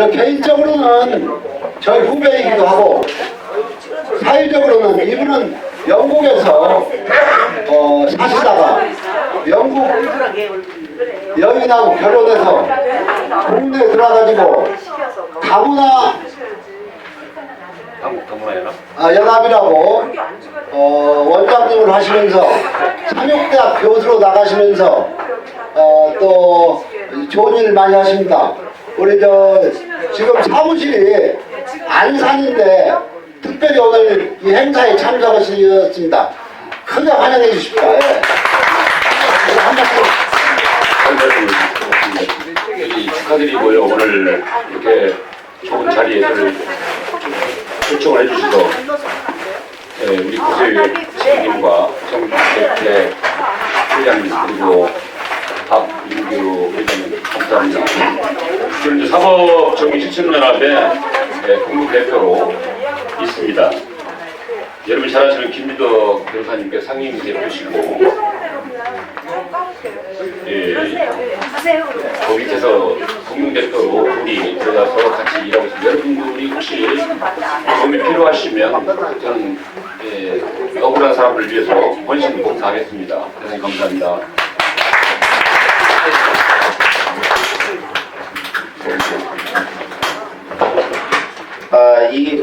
저 개인적으로는 저희 후배이기도 하고 사회적으로는 이분은 영국에서 사시다가 영국 여인하고 결혼해서 국내에 들어와가지고 다문화 연합이라고 원장님을 하시면서 상륙대학 교수로 나가시면서 또 좋은 일 많이 하십니다. 우리 지금 사무실이 안산인데 특별히 오늘 이 행사에 참석하셨습니다. 크게 환영해 주십시오. 예. 한 말씀. 축하드리고요. 오늘 이렇게 좋은 자리에 초청을 해주셔서 우리 구세의 지휘님과 정대태 회장님 그리고 박민규 회장님 감사합니다. 저는 사법정의실천연합의 공동 대표로 있습니다. 여러분 잘 아시는 김민덕 변호사님께 상임 대표시고 그 밑에서 공동대표로 둘이 들어가서 같이 일하고 있습니다. 여러분들이 혹시 도움이 필요하시면 저는 억울한 사람을 위해서 헌신 봉사하겠습니다. 대단히 감사합니다. 이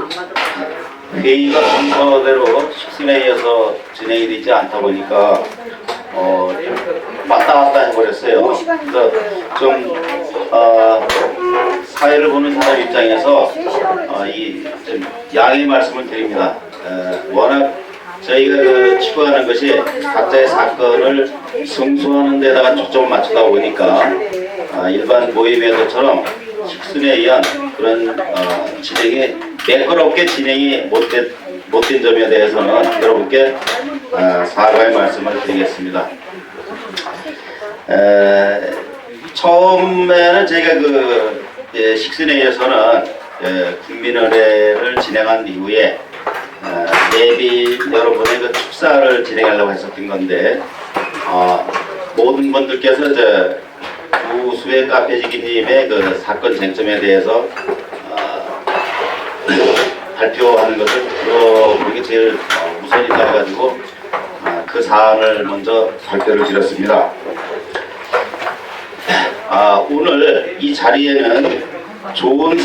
회의가 순서대로 식순에 이어서 진행이 되지 않다 보니까 좀 왔다 갔다 해버렸어요. 그래서 좀 사회를 보는 사람 입장에서 좀 양해의 말씀을 드립니다. 워낙 저희가 추구하는 것이 각자의 사건을 성수하는 데다가 초점을 맞추다 보니까 일반 모임에서처럼 식순에 의한 그런 진행이 매끄럽게 진행이 못된 점에 대해서는 여러분께 사과의 말씀을 드리겠습니다. 처음에는 저희가 식순회에서는 국민의례를 진행한 이후에 예비 여러분의 그 축사를 진행하려고 했었던 건데 모든 분들께서 우수의 카페지기님의 그 사건 쟁점에 대해서 발표하는 것을 들어보는 게 제일 우선이다 해가지고 그 사안을 먼저 발표를 드렸습니다. 오늘 이 자리에는 좋은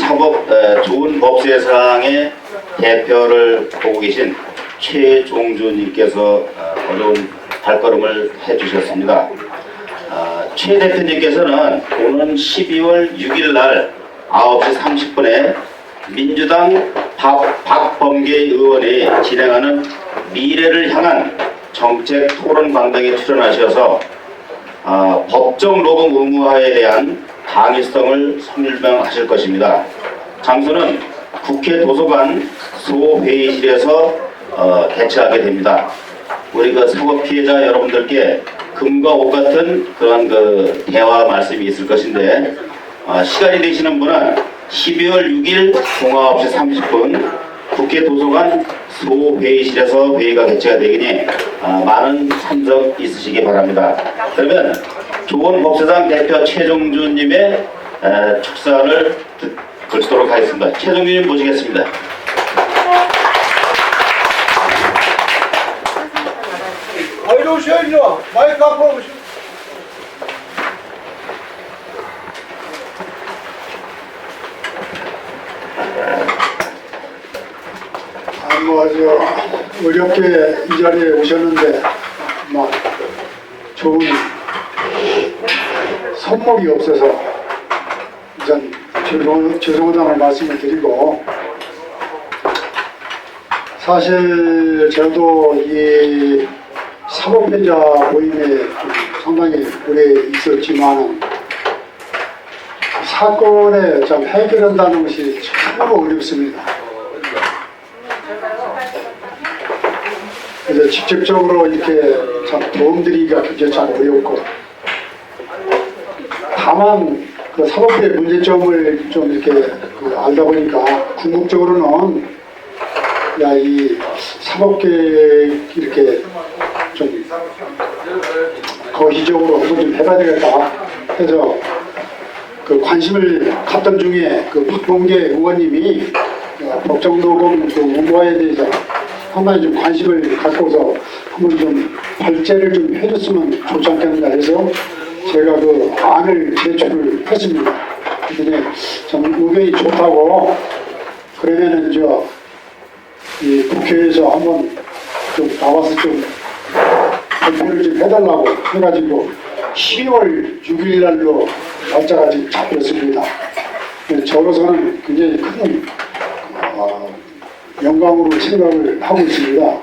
법세상의 대표를 보고 계신 최종주님께서 어려운 발걸음을 해주셨습니다. 최 대표님께서는 오는 12월 6일 날 9시 30분에 민주당 박범계 의원이 진행하는 미래를 향한 정책 토론 방송에 출연하셔서 법정 녹음 의무화에 대한 당위성을 설명하실 것입니다. 장소는 국회 도서관 소회의실에서 개최하게 됩니다. 우리 그 사법 피해자 여러분들께 금과 옥 같은 그런 그 대화 말씀이 있을 것인데 시간이 되시는 분은 12월 6일 종합 9시 30분 국회 도서관 소회의실에서 회의가 개최가 되기니 많은 참석 있으시기 바랍니다. 그러면 좋은 법세상 대표 최종주님의 축사를 듣도록 하겠습니다. 최종주님 모시겠습니다. 이리 오시오, 이리 와. 마이크 앞으로 오시오. 아주 어렵게 이 자리에 오셨는데 막 좋은 선목이 없어서 우선 죄송하다는 말씀을 드리고, 사실 저도 이 사법피해자 모임에 상당히 오래 있었지만 사건에 좀 해결한다는 것이 참으로 어렵습니다. 그래서 직접적으로 이렇게 참 도움드리기가 굉장히 참 어렵고, 다만 그 사법부의 문제점을 좀 이렇게 알다 보니까 궁극적으로는 이 사법계 이렇게 좀 거시적으로 한번 좀 해봐야 되겠다 해서 그 관심을 갖던 중에 그 박범계 의원님이 법정노동 그 의무화에 대해서 상당히 좀 관심을 갖고서 한번 좀 발제를 좀 해줬으면 좋지 않겠는가 해서 제가 그 안을 제출을 했습니다. 그랬더니 좀 의견이 좋다고 그러면은 이 국회에서 한번 좀 나와서 좀 발표를 좀 해달라고 해가지고 12월 6일 날로 날짜가 지금 잡혔습니다. 저로서는 굉장히 큰 영광으로 생각을 하고 있습니다.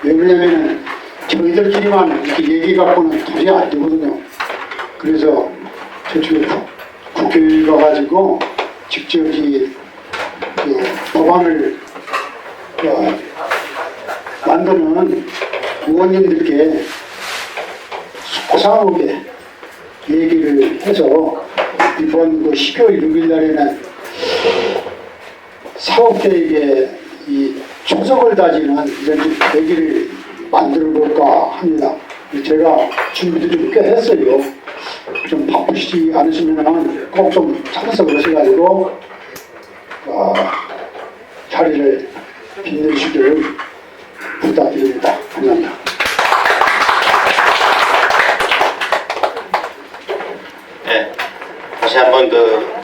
왜 그러냐면 저희들끼리만 이렇게 얘기 갖고는 도저히 안 되거든요. 그래서 저쪽에 국회에 가가지고 직접 그 법안을 만드는 의원님들께 소상하게 얘기를 해서 이번 그 12월 6일 날에는 사업계획에 이 초석을 다지는 이런 계기를 만들어 볼까 합니다. 제가 준비도 좀 꽤 했어요. 좀 바쁘시지 않으시면 꼭 좀 찾아서 오셔가지고 자리를 빛내주시기를 부탁드립니다. 감사합니다. 네, 다시 한번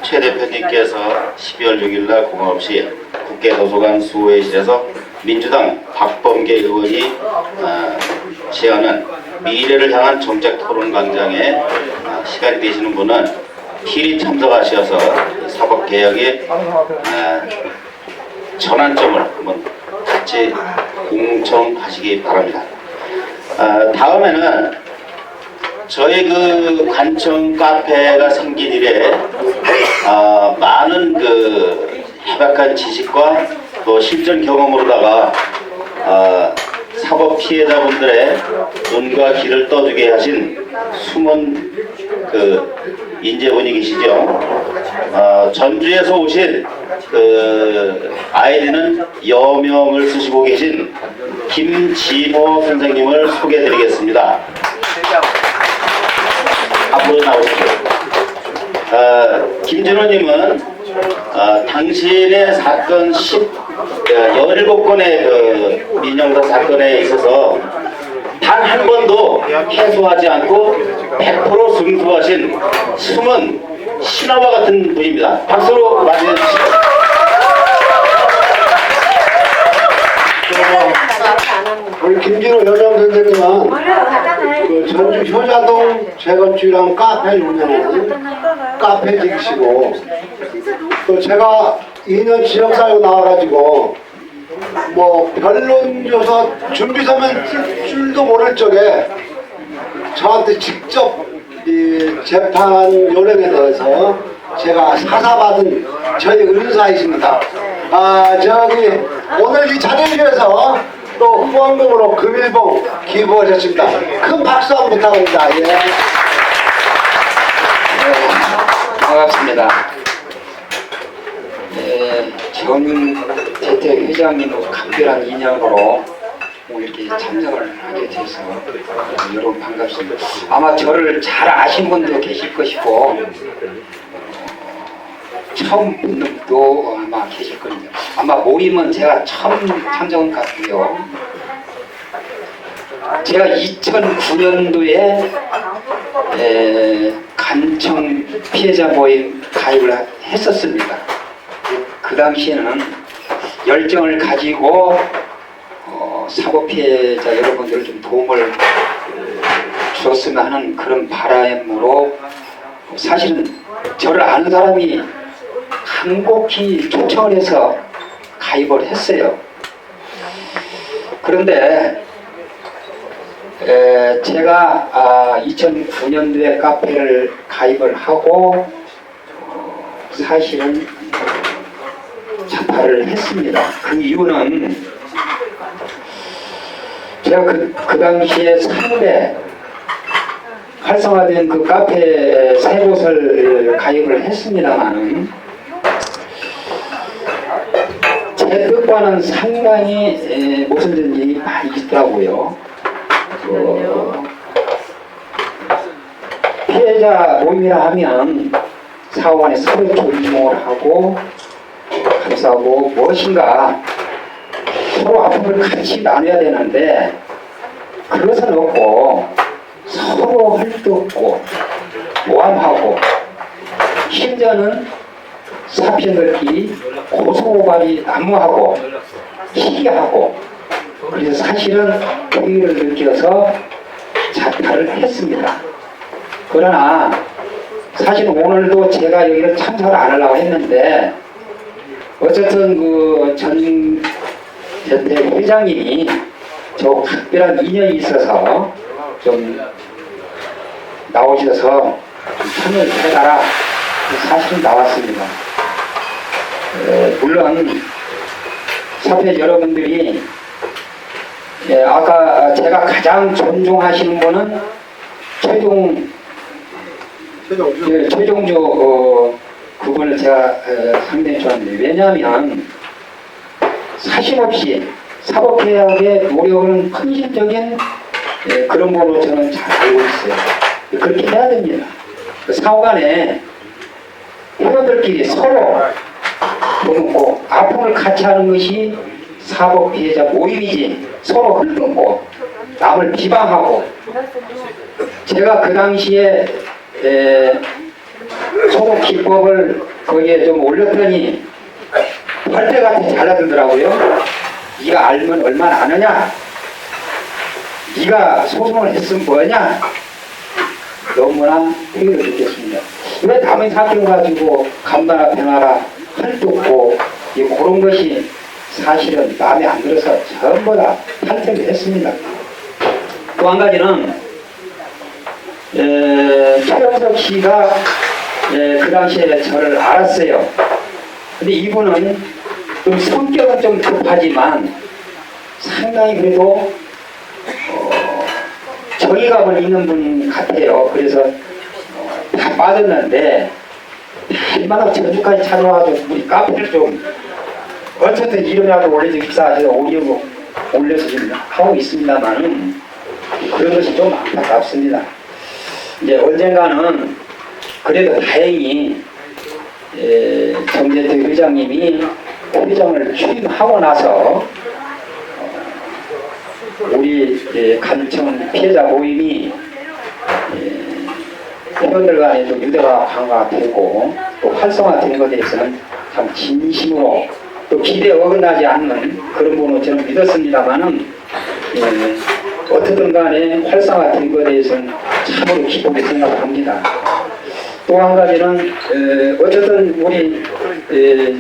최 대표님께서 12월 6일날 공항없이 국회 도서관 수호회실에서 민주당 박범계 의원이 시행하는 미래를 향한 정책 토론 광장에 시간이 되시는 분은 필히 참석하셔서 사법개혁의 전환점을 한번 같이 공청하시기 바랍니다. 다음에는 저희 그 관청 카페가 생긴 이래 많은 그 해박한 지식과 또 실전 경험으로다가 사법 피해자분들의 눈과 귀를 떠주게 하신 숨은 그 인재분이 계시죠. 전주에서 오신 그 아이디는 여명을 쓰시고 계신 김진호 선생님을 소개해드리겠습니다. 앞으로 나오십시오. 김진호님은 당신의 사건 17건의 그 민영사 사건에 있어서 단 한 번도 패소하지 않고 100% 승소하신 숨은 신화와 같은 분입니다. 박수로 맞이해 주시죠. 우리 김진호 여정 선생님은 그 전주 효자동 재건축이랑 카페를 운영하는 카페직이시고 또 제가 2년 지역사회 나와가지고 뭐 변론조사 준비 서면 쓸 줄도 모를 적에 저한테 직접 이 재판 요령에 대해서 제가 사사받은 저희 은사이십니다. 오늘 이 자리를 위해서 또 후원금으로 금일봉 기부하셨습니다. 큰 박수 한번 부탁합니다. 예. 반갑습니다. 전재택 회장님과 각별한 인연으로 오늘 이렇게 참석을 하게 돼서 여러분 반갑습니다. 아마 저를 잘 아신 분도 계실 것이고 처음 뵙는 분도 아마 계실 겁니다. 아마 모임은 제가 처음 참석한 것 같고요. 제가 2009년도에 간청 피해자 모임 가입을 했었습니다. 그 당시에는 열정을 가지고 사고 피해자 여러분들 좀 도움을 주었으면 하는 그런 바람으로 사실은 저를 아는 사람이 간곡히 초청을 해서 가입을 했어요. 그런데 제가 2009년도에 카페를 가입을 하고 사실은 자파를 했습니다. 그 이유는 제가 그 당시에 3회 활성화된 그 카페 세 곳을 가입을 했습니다만은 제 뜻과는 상당히 무슨 일이 많이 있더라고요. 피해자 모임이라 하면 사후 간에 서로 존중을 하고 감싸고 무엇인가 서로 아픔을 같이 나눠야 되는데 그것은 없고 서로 헐뜯고 모함하고 심지어는 사편들끼리 고소고발이 난무하고 희귀하고 그래서 사실은 회의를 느껴서 자타를 했습니다. 그러나 사실 오늘도 제가 여기를 참석을 안 하려고 했는데 어쨌든 그 전 회장님이 저 특별한 인연이 있어서 좀 나오셔서 참여를 해달라 사실은 나왔습니다. 물론 사회 여러분들이 아까 제가 가장 존중하시는 분은 최종조 그분을 제가 상당히 좋아하는데 왜냐하면 사심없이 사법개혁의 노력은 헌신적인 그런 걸로 저는 잘 알고 있어요. 그렇게 해야 됩니다. 사후간에 회원들끼리 서로 보듬고 아픔을 같이 하는 것이 사법 피해자 모임이지 서로 헐뜯고 남을 비방하고 제가 그 당시에 소속 기법을 거기에 좀 올렸더니 펄대같이 잘라들더라고요. 네가 알면 얼마나 아느냐, 네가 소송을 했으면 뭐냐, 너무나 회의를 느꼈습니다. 왜 남의 사건 가지고 감나라 변하라 헐뜯고 그런 것이 사실은 마음에 안 들어서 전부 다 탈퇴를 했습니다. 또 한 가지는 최영석 씨가 그 당시에 저를 알았어요. 근데 이분은 좀 성격은 좀 급하지만 상당히 그래도 정의감을 있는 분 같아요. 그래서 다 빠졌는데 얼마나 저주까지 찾아와서 우리 카페를 좀 어쨌든 이름이라도 올려서 입사하셔서 올려서 지금 하고 있습니다만은 그런 것이 좀 안타깝습니다. 이제 언젠가는 그래도 다행히 정재태 회장님이 회장을 취임하고 나서 우리 간청 피해자 모임이 회원들 간에 좀 유대가 강화되고 또 활성화된 것에 대해서는 참 진심으로 또 기대에 어긋나지 않는 그런 분으로 저는 믿었습니다만은 어떻든 간에 활성화된 것에 대해서는 참으로 기쁘게 생각합니다. 또 한 가지는 어쨌든 우리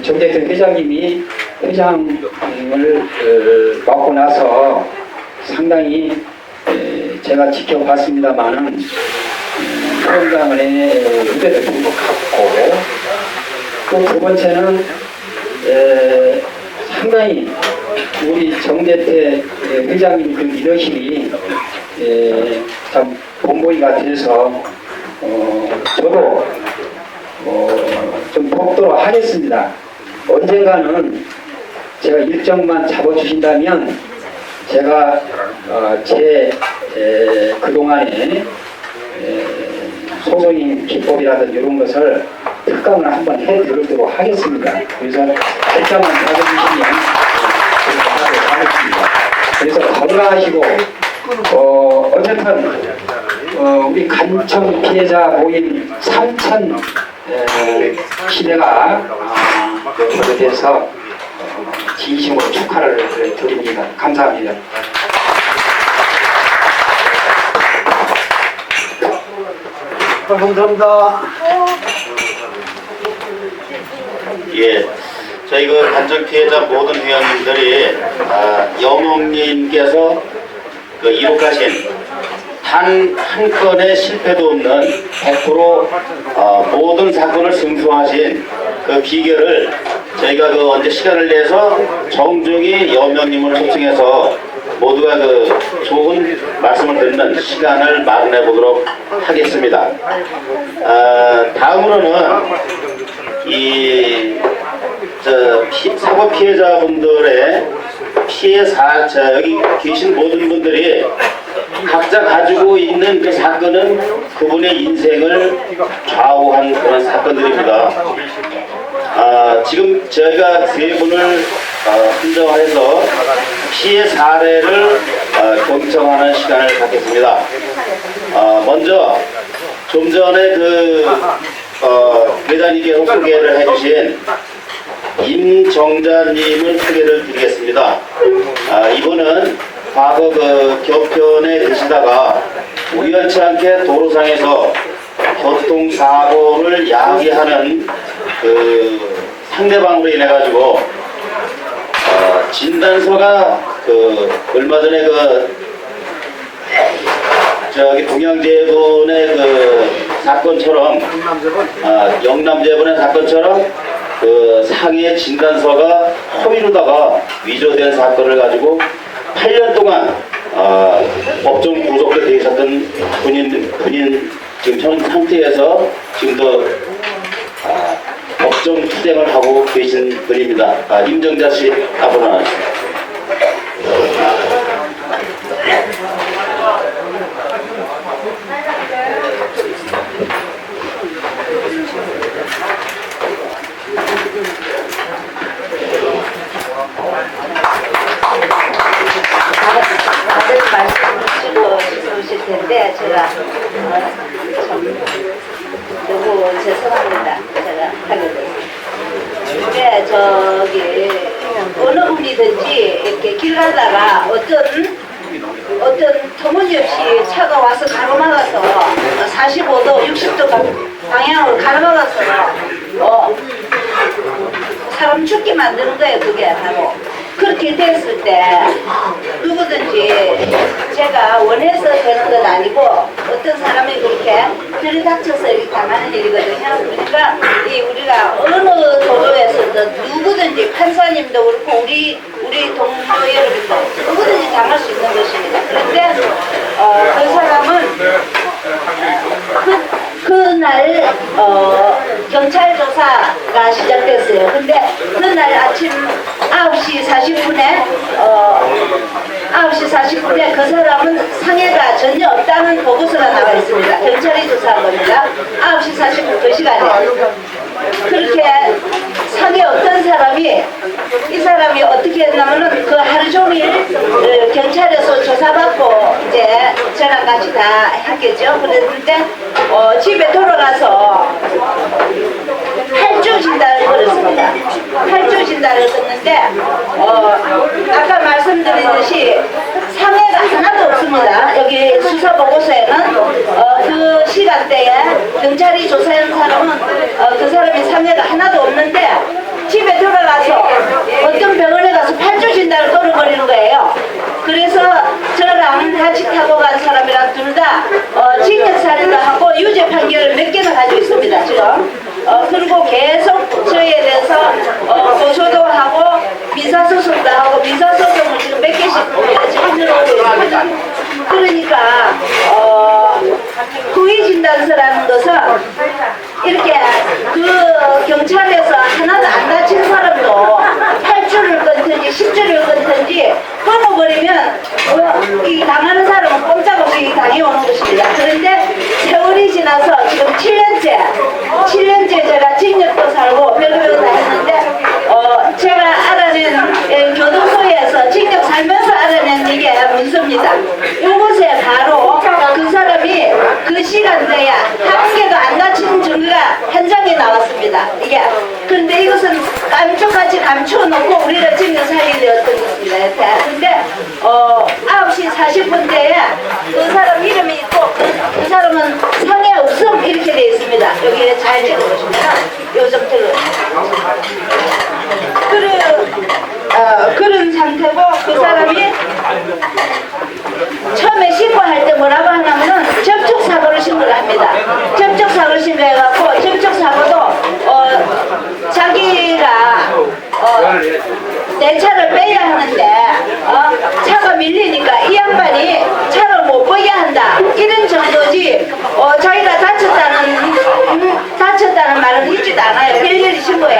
정재태 회장님이 회장을 맡고 나서 상당히 제가 지켜봤습니다만은 현장의 유대도 좀 갖고 또 두 번째는 상당히 우리 정재태 회장님 그 리더십이 참 본보기가 돼서 저도 좀 돕도록 하겠습니다. 언젠가는 제가 일정만 잡아주신다면 제가 제 그동안에 소송인 기법이라든지 이런 것을 특강을 한번 해드리도록 하겠습니다. 그래서 일정만 잡아주시면 그렇게 하겠습니다. 그래서 건강하시고 어쨌든 우리 간청 피해자 모임 3천 시대가 돼서 진심으로 축하를 드립니다. 감사합니다. 감사합니다. 예, 저희 그 간청 피해자 모든 회원님들이 영웅님께서 그 이룩하신 단 한 건의 실패도 없는 100% 모든 사건을 승소하신 그 비결을 저희가 그 언제 시간을 내서 정중히 여명님을 초청해서 모두가 그 좋은 말씀을 듣는 시간을 마련해 보도록 하겠습니다. 다음으로는 사고 피해자분들의 여기 계신 모든 분들이 각자 가지고 있는 그 사건은 그분의 인생을 좌우한 그런 사건들입니다. 지금 저희가 세 분을 선정해서 피해 사례를 경청하는 시간을 갖겠습니다. 먼저 좀 전에 회장님께서 소개를 해주신 임정자님을 소개를 드리겠습니다. 이분은 과거 교편에 계시다가 우연치 않게 도로상에서 교통사고를 야기하는 상대방으로 인해 가지고 진단서가 얼마 전에 동양제분의 사건처럼 영남제분의 사건처럼 상해 진단서가 허위로다가 위조된 사건을 가지고 8년 동안 법정 구속돼 계셨던 본인 지금 현 상태에서 지금도 법정 투쟁을 하고 계신 분입니다. 임정자 씨 앞으로 나와주세요. 다들 말씀하시고 싶으실 텐데 제가 너무 죄송합니다. 제가 하게 돼서. 근데 어느 분이든지 이렇게 길 가다가 어떤 터무니없이 차가 와서 가로막아서 45도, 60도 방향으로 가로막아서 사람 죽게 만드는 거예요. 그게 바로. 그렇게 됐을 때 누구든지 제가 원해서 되는 건 아니고 어떤 사람이 그렇게 들이닥쳐서 이렇게 당하는 일이거든요. 그러니까 우리가 어느 도로에서든 누구든지 판사님도 그렇고 우리 동료 여러분도 누구든지 당할 수 있는 것입니다. 그런데 그 사람은 그날 경찰 조사가 시작됐어요. 근데 그날 아침 9시 40분에 9시 40분에 그 사람은 상해가 전혀 없다는 보고서가 나와 있습니다. 경찰이 조사한 겁니다. 9시 40분 그 시간에. 그렇게 상해 없던 사람이 이 사람이 어떻게 했냐면은 그 하루 종일 경찰에서 조사받고 이제 저랑 같이 다 했겠죠. 그랬는데 집에 돌아가서 8주 진단을 걸었습니다. 8주 진단을 썼는데 아까 말씀드렸듯이 상해가 하나도 없습니다. 여기 수사 보고서에는 그 시간대에 경찰이 조사한 사람은 그 사람이 상해가 하나도 없는데 집에 들어가서 어떤 병원에 가서 8주 진단을 걸어버리는 거예요. 그래서 저랑 같이 타고 간 사람이랑 둘 다 징역살인도 하고 유죄 판결을 몇 개나 가지고 있습니다. 지금. 그리고 계속 저희에 대해서 고소도 하고 민사소송도 하고 민사소송을 지금 몇 개씩 지금 들어오고 있습니다. 그러니까 후위 진단서라는 것은 이렇게 그 경찰에서 하나도 안 다친 사람도 8주를 끊든지 10주를 끊든지 끊어버리면 이 당하는 사람은 꼼짝없이 당해오는 것입니다. 그런데 세월이 지나서 지금 7년째 제가 징역도 살고 별의별 다 했는데 제가 알아낸 교도소에서 징역 살면서 알아낸 이게 문서입니다. 이곳에 바로 그 사람이 그 시간대에 한 개도 안 다친 증거가 한 장에 나왔습니다. 이게 근데 이것은 깜짝같이 감춰놓고 우리가 징역 살게 되었던 것입니다. 근데 9시 40분대에 그 사람 이름이 있고 그 사람은 상해 없음 이렇게 되어 있습니다. 여기에 잘 적어보시면 요정들은 그런 상태고 그 사람이 처음에 신고할 때 뭐라고 하냐면은 접촉사고를 신고를 합니다. 접촉사고를 신고해갖고 접촉사고도 자기가 내 차를 빼야 하는데 차가 밀리니까 이 양반이 차를 못 빼게 한다 이런 정도지 자기가 다쳤다는 말은 있지도 않아요. 별일이 신고해.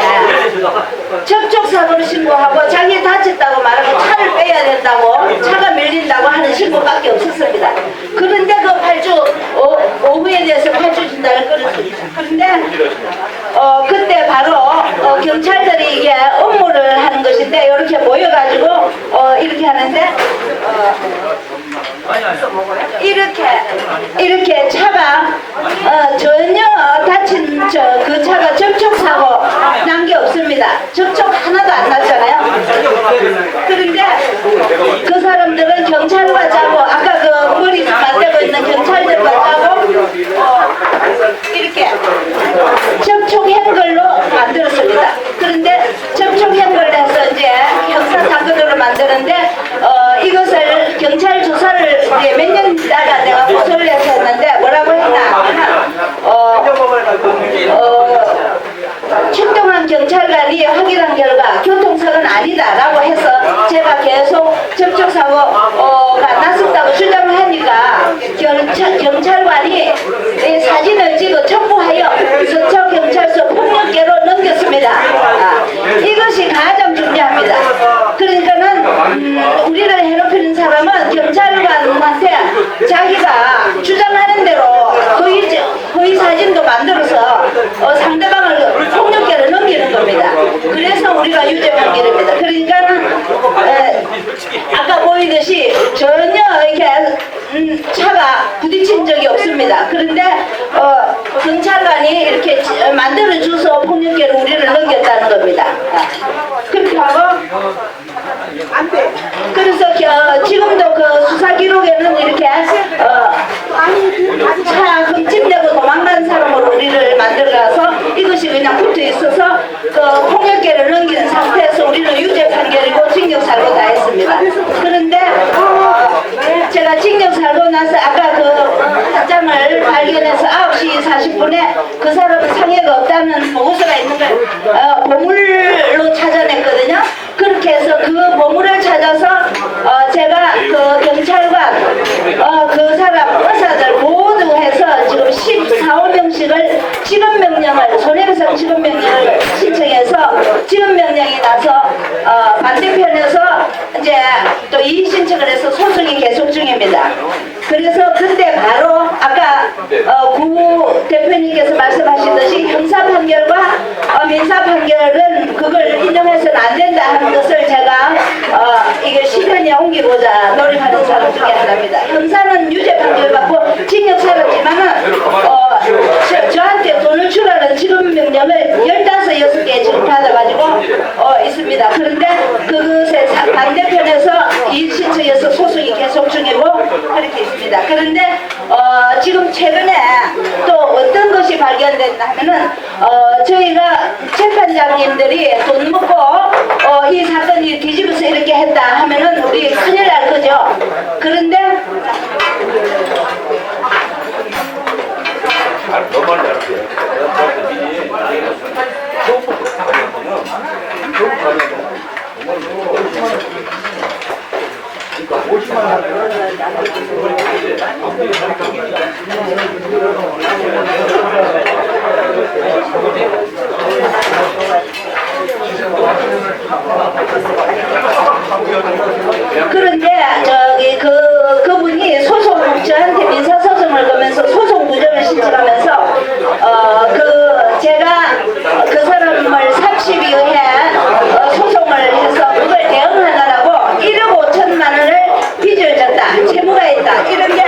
접촉사고를 신고하고 자기 다쳤다고 말하고 차를 빼야 된다 밀린다고 차가 밀린다고 하는 신고밖에 없었습니다. 그런데 그 8주 오후에 대해서 8주 진단을 끊었습니다. 그런데 그때 바로 경찰들이 이게 업무를 하는 것인데 이렇게 모여가지고 이렇게 하는데 이렇게 차가 전혀 다친 그 차가 접촉사고 난 게 없습니다. 접촉 하나도 안 났잖아요. 그런데 그 사람들은 경찰과 짜고 아까 그 머리 맞대고 있는 경찰들과 짜고 이렇게 접촉행걸로 만들었습니다. 그런데 접촉행걸을 해서 이제 형사사건으로 만드는데 이것을 경찰 조사를 이제 몇 년 있다가 내가 고소를 해서 했는데 뭐라고 했나 출동한 경찰관이 확인한 결과 교통사고는 아니다라고 해서 제가 계속 접촉사고가 났었다고 주장을 하니까 경찰관이 이 사진을 찍어 첩부하여 서초경찰서 폭력계로 넘겼습니다. 이것이 가장 중요합니다. 그러니까는 우리를 해롭히는 사람은 경찰관한테 자기가 주장하는 대로 허위 사진도 만들어서 상대방을 폭력계로 넘기는 겁니다. 그래서 우리가 유죄判결입니다. 그러니까는 아까 보이듯이 전혀 이렇게 차가 부딪힌 적이 없습니다. 그런데 경찰관이 이렇게 만들어줘서 폭력계로 우리를 넘겼다는 겁니다. 그렇게 하고 그래서 지금도 그 수사 기록에는 이렇게 차 흠집내고 도망간 사람으로 우리를 만들어서 이것이 그냥 붙어 있어서 그 폭력계를 넘기는 상태에서 우리는 유죄 판결이고 징역 살고 다 했습니다. 그런데 제가 징역 살고 나서 아까 그 답장을 발견해서 9시 40분에 그 사람은 상해가 없다는 보고서가 있는 걸 보물로 찾아냈거든요. 그렇게 해서 그 보물을 찾아서 제가 그 경찰관 그 사람 의사들 모두 해서 지금 14호명씩을 지급명령을 손해배상 지급명령을 신청해서 지급명령이 나서 반대편에서 이제 또 이의 신청을 해서 소송이 계속 중입니다. 그래서 그때 바로 아까 구 대표님께서 말씀하시듯이 형사 판결과 민사 판결은 그걸 인정해서는 안 된다 하는 것을 제가 이게 실현에 옮기고자 노력하는 사람 중에 하나입니다. 형사는 유죄 판결 받고 징역 살았지만은 저한테 돈을 주라는 지급명령을 15개 지금 받아가지고 있습니다. 그런데 그것에 반대편에서 이의 신청해서 소송이 계속 중이고 그렇게 있습니다. 그런데 지금 최근에 또 어떤 것이 발견됐나 하면은 저희가 재판장님들이 돈 먹고 이 사건이 뒤집어서 이렇게 했다 하면은 우리 큰일 날 거죠. 그런데 그런데 그분이 저한테 민사소송을 거면서 소송 구조를 신청하면서 제가 그 사람을 30여회 소송을 해서 그걸 대응하느라고 1억 5천만 원을 빚을 졌다, 채무가 있다 이런 게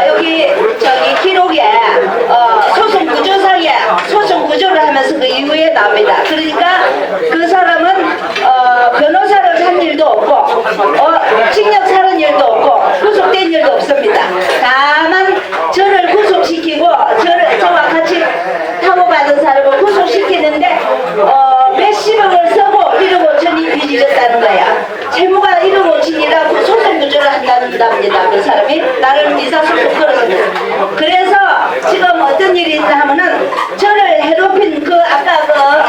여기 기록에 소송 구조상에 소송 구조를 하면서 그 이후에 나옵니다. 그러니까 그 사람은 변호사를 한 일도 없고 징역 살은 일도 없고 구속된 일도 없습니다. 다만 저를 구속시키고 저와 같이 타고받은 사람을 구속시키는데 몇십억을 쓰고 1억 5천이 빚졌다는 거야. 채무가 1억 5천이라고 소송 구조를 한답니다. 그 사람이 나를 민사소송 걸었습니다. 그래서 지금 어떤 일이 있나 하면은 저를 해롭힌 그 아까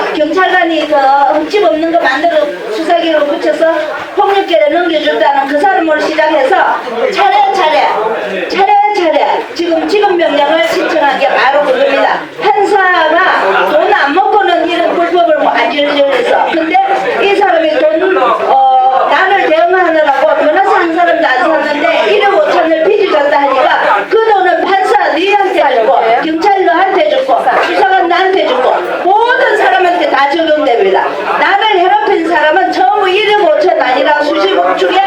그 경찰관이 그 흠집 없는 거 만들어 수사기로 붙여서 폭력계를 넘겨줬다는 그 사람으로 시작해서 차례차례 지금 지급명령을 신청한 게 바로 그겁니다. 판사가 돈 안 먹고는 이런 불법을 안 저질러서 근데 이 사람이 나를 대응하느라고 적용됩니다. 나를 괴롭힌 사람은 전부 1억 5천 아니라 수십억 중에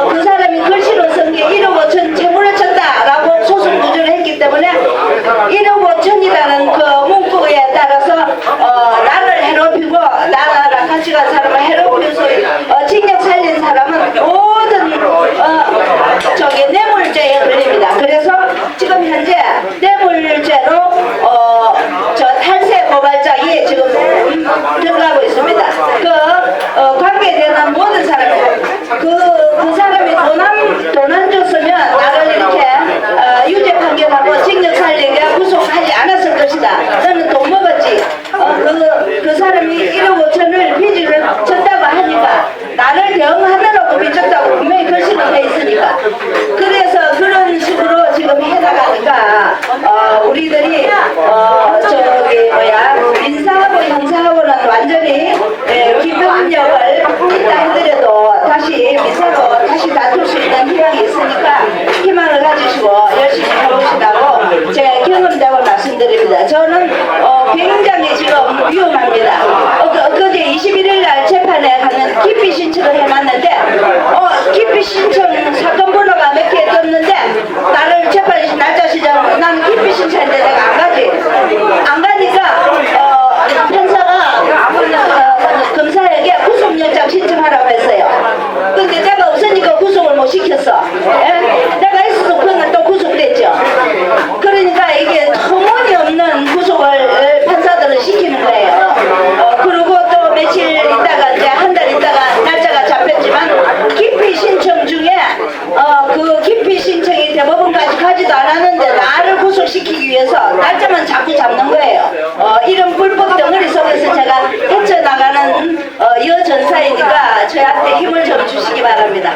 그 사람이 글씨로 쓴 게 1억 5천 채무를 쳤다라고 소송 구조를 했기 때문에 1억 5천이라는 그 문구에 따라서 나를 괴롭히고 나랑 같이 간 사람을 괴롭혀서 징역 살린 사람은 모든 저기 뇌물죄에 걸립니다. 그래서 지금 현재 뇌물죄로 저 탈세 고발장이 지금 들어가고 있습니다. 그 관계되는 모든 사람들 그 사람이 돈 안 줬으면 나를 이렇게 유죄 판결하고 징역 살리게 구속하지 않았을 것이다. 너는 돈 먹었지. 그 사람이 1억 5천을 빚을 졌다고 하니까 나를 대응하느라고 빚졌다고 분명히 글씨로 돼 있으니까. 그래서 그런 식으로 지금 해나가니까 우리들이 저기 민사하고 형사하고는 완전히 기본력을 있다 하더라도 다시 민사고 다시 다툴 수 있는 희망이 있으니까 희망을 가지시고 열심히 해보시라고 제 경험담을 말씀드립니다. 저는 굉장히 지금 위험합니다. 엊그제 21일 날 재판에 가는 기피 신청을 해놨는데 기피 신청 사건 번호가 몇 개 떴는데 나를 재판에 날짜 시작 나는 기피 신청인데 내가 안 가지. 안 가니까 판사가 검사에게 구속영장 신청하라고 했어요. 근데 내가 없으니까 구속을 못 시켰어. 내가 있어도 그건 또 구속됐죠. 그러니까 이게 터무니없는 구속을 판사들은 시키는 거예요. 그리고 또 며칠 있다가 이제 한 달 있다가 날짜가 잡혔지만 기피 신청 중에 그 기피 신청이 대법원까지 가지도 않았는데 나를 구속시키기 위해서 날짜만 자꾸 잡는 거예요. 이런 불법 덩어리 속에서 제가 헤쳐나가는 여전사이니까 저한테 힘을 좀 주시기 바랍니다.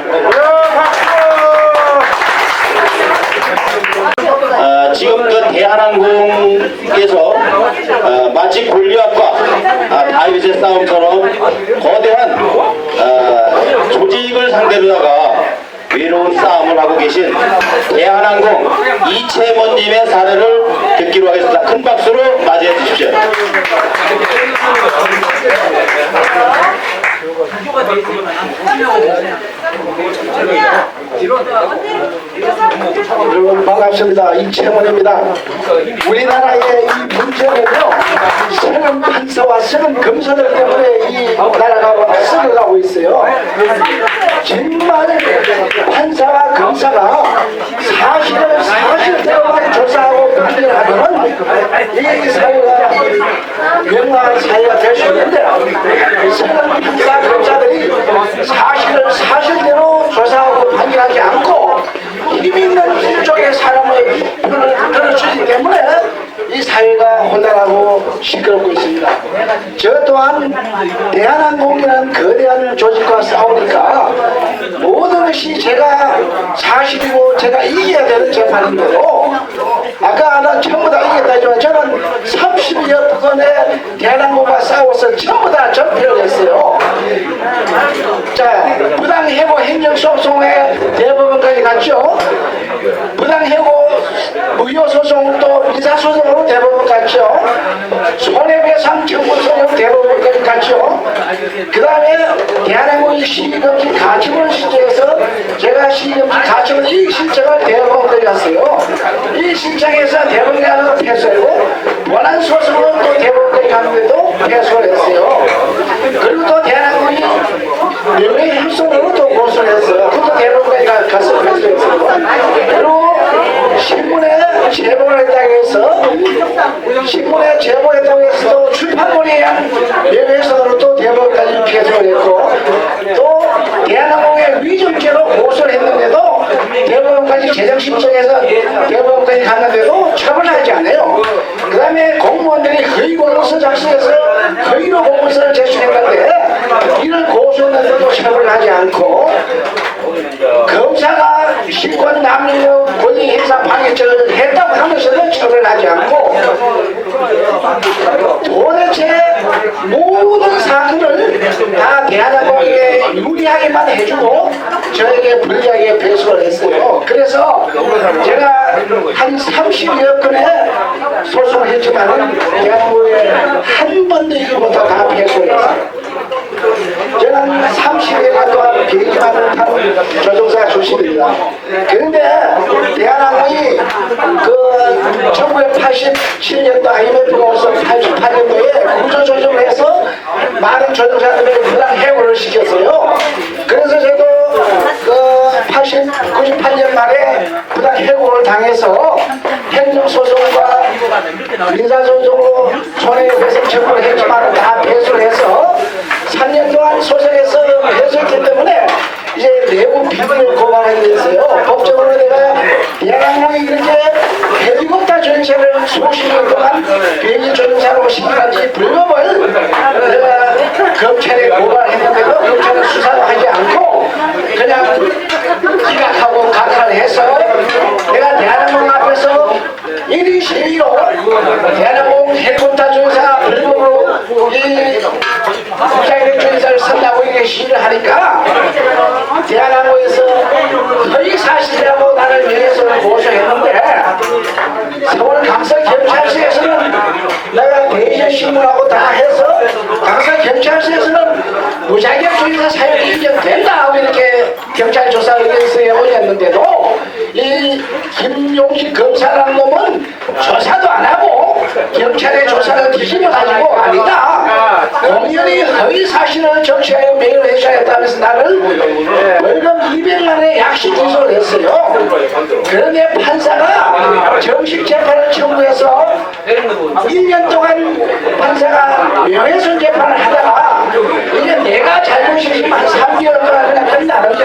지금 그 대한항공에서 마치 골리앗과 다윗의 싸움처럼 거대한 조직을 상대로다가 외로운 싸움을 하고 계신 대한항공 이채원님의 사례를 듣기로 하겠습니다. 큰 박수로 맞이해 주십시오. 여러분 반갑습니다. 이채원입니다. 우리나라의 이 문제는요, 새로운 판사와 새로운 검사들 때문에 이 나라가 썩어가고 있어요. 정말 판사와 검사가 사실을 사실대로만 조사하고 판결하면 이 사회가 명랑한 사회가 될 수 있는데, 새로운 판사 검사들이 사실을 사실대로 조사하고 판결하지 않고 힘 있는 일종의 사람의 편을 들어주기 때문에 이 사회가 혼란하고 시끄럽고 있습니다. 저 또한 대한항공이라는 거대한 조직과 싸우니까 모든 것이 제가 사실이고 제가 이겨야 되는 재판인데도 아까 난 전부 다 이겼다 했지만 저는 30여 건의 대한항공과 싸워서 전부 다 전패를 했어요. 자, 부당해고 행정소송에 대법원까지 갔죠. 부당해고 무효소송 또 민사소송으로 대법원 갔죠. 손해배상 청구소송 대법원까지 갔죠. 그 다음에 대한항공이 시기금지 가처분 신청해서 제가 시기금지 가처분 이익신청을 대법원까지 갔어요. 이 신청에서 대법원까지 패소했고 원안소송으로 또 대법원까지 갔는데도 패소를 했어요. 그리고 또 대한항공이 명예훼손으로 또 고소를 했어요. 그것도 대법원까지 가서 패소했어요. 그리고 신문에 제보를 했다고 해서 신문에 제보했다고 해서 또 출판물에 의한 명예훼손으로 또 대법원까지 패소를 했고 또 대한항공의 위증죄로 고소를 했는데도 대법원까지 재정 신청해서 대법원까지 갔는데도 처벌하지 않아요. 그 다음에 공무원들이 허위 공문서 작성해서 허위로 공문서를 제출했는데 이를 고소했는데도 처벌을 하지 않고 검사가 신권 남용 권리 행사 방해죄를 했다고 하면서도 처벌을 하지 않고 도대체 모든 사건을 다 대한항공에게 유리하게만 해주고 저에게 불리하게 배수를 했어요. 그래서 제가 한 30여 건의 소송을 했지만 대한항공에 한 번도 이거 못하고 다 배수를 했어요. 저는 30여년 동안 비행기만을 탄 조종사 출신입니다. 그런데 대한항공이 그 1987년도 IMF가 와서 88년도에 구조조정을 해서 많은 조종사들에게 부당 해고를 시켰어요. 그래서 저도 그 98년 말에 부당 해고를 당해서 행정소송과 민사소송으로 손해배상 청구를 했지만 다 배수를 해서 3년 동안 소송에서 해소했기 때문에 이제 내부 비리를 고발하게 됐어요. 법적으로 내가 대한항공이 그렇게 헬리콥터 조종사를 수십 년 동안 비행기 조종사로 시켜가지 불법을 내가 검찰에 고발했는데도 검찰은 수사도 하지 않고 그냥 기각하고 각하를 해서 내가 대한항공 앞에서 1인 시위로 대한항공 헬리콥터 조종사 불법으로 이 국장님 조종사를 쓴다고 이렇게 시위를 하니까 대한항공에서 거의 사실이라고 나를 명예훼손을 고소했는데 서울감사경찰서에서는 내가 대의전 신문하고 다 해서 감사경찰서에서는 무자격 조종사 사용이 인정된다 하고 이렇게 경찰 조사 의견서에 올렸는데도 이 김용식 검사라는 놈은 조사도 안 하고 경찰의 조사를 뒤집어가지고 아니다 공연히 허위 사실을 적시하여 메일을 해줘야 했다면서 나를 월급 200만 원의 약식 기소를 했어요. 그런데 판사가 정식 재판을 청구해서 1년 동안 판사가 명예훼손 재판을 하다가 이제 내가 잘못이지만 한 3개월 동안 그냥 끝나는데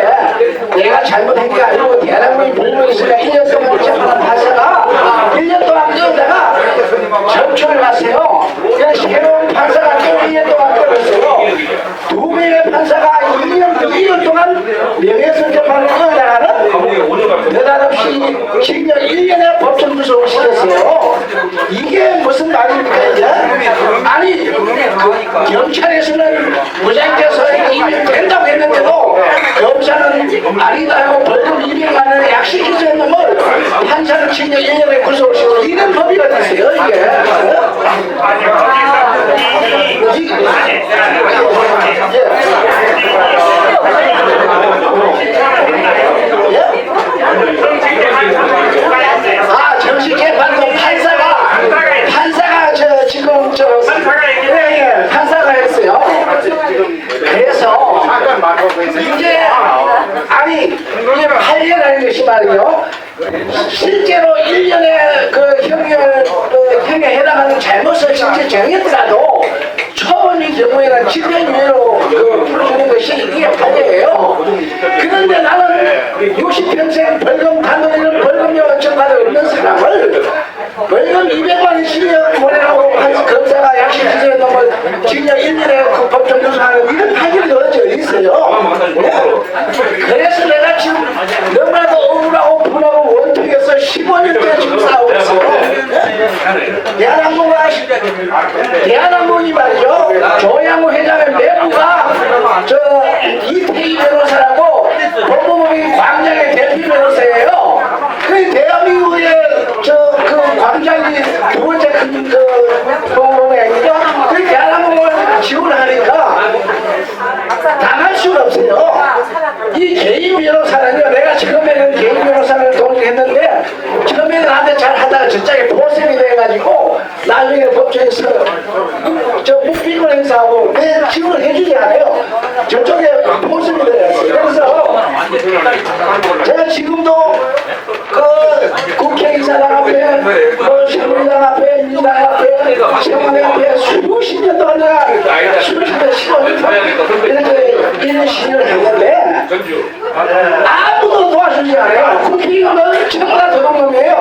내가 잘못한 게 아니고 대한항공이 불법이니까 1년 동안 재판한 판사가 1년 동안 끌다가 전출을 하세요. 그냥 새로운 판사가 또 1년 동안 끌었어요. 두 명의 판사가 2년 동안 명예훼손 재판을 끌어나가는 느닷없이 징역 1년의 법정 구속을 시켰어요. 이게 무슨 말입니까 이제? 아니 그 경찰에서는 무장교서에 인정된다고 했는데도 검사는 아니다 하고 벌금 200만 원에 약식 기소한 놈을 판사는 징역 1년의 구속을 시키고 이런 법이 어디 있어요 이게? 아 정식 재판도 판사가 저 지금 저 판사가 했어요. 그래서 이제 아니 이게 8년이라는 것이 말이요. 실제로 1년의 그 형에 해당하는 잘못을 실제 정했더라도 초범의 경우에는 10년이내로 풀어주는 것이 이게 8년이에요. 그런데 나는 60평생 벌금 단독이는 벌금료 어쩌고도 없는 사람을 벌금 200만 원 징역 보내라고 검사가 약식 기소해 놓으면 징역 1년에 그 법정 구속하는 이런 판결이 어디 있어요. 그래서 내가 지금 너무나도 억울하고 분하고 원통해서 15년째 지금 싸우고 있어요. 대한항공이 말이죠. 조양호 회장의 내부가 저 이태희 변호사라고 법무법인 광장의 대표 변호사예요. 그 대한민국의 저 그 광장이 두 번째 그 법무법인이죠. 그 대한항공을 지원하니까 당할 수가 없어요. 이 개인 변호사는요. 내가 처음에는 개인 변호사를 동의했는데 처음에는 나한테 잘 하다가 저쪽에 포섭이 돼가지고 나중에 법정에서 저 묵비권 행사하고 내 지원을 해주지 않아요. 저쪽에 포섭이 돼요. 그래서 제가 지금도 그 국회의사당 앞에 뭐 새누리당 앞에 민주당 앞에 청와대 앞에 수십 년 동안 내가 수십 년 이렇게 이런 시위를 했는데 아무도 도와주지 않아요. 국회의원은 전부 다 도둑놈이에요.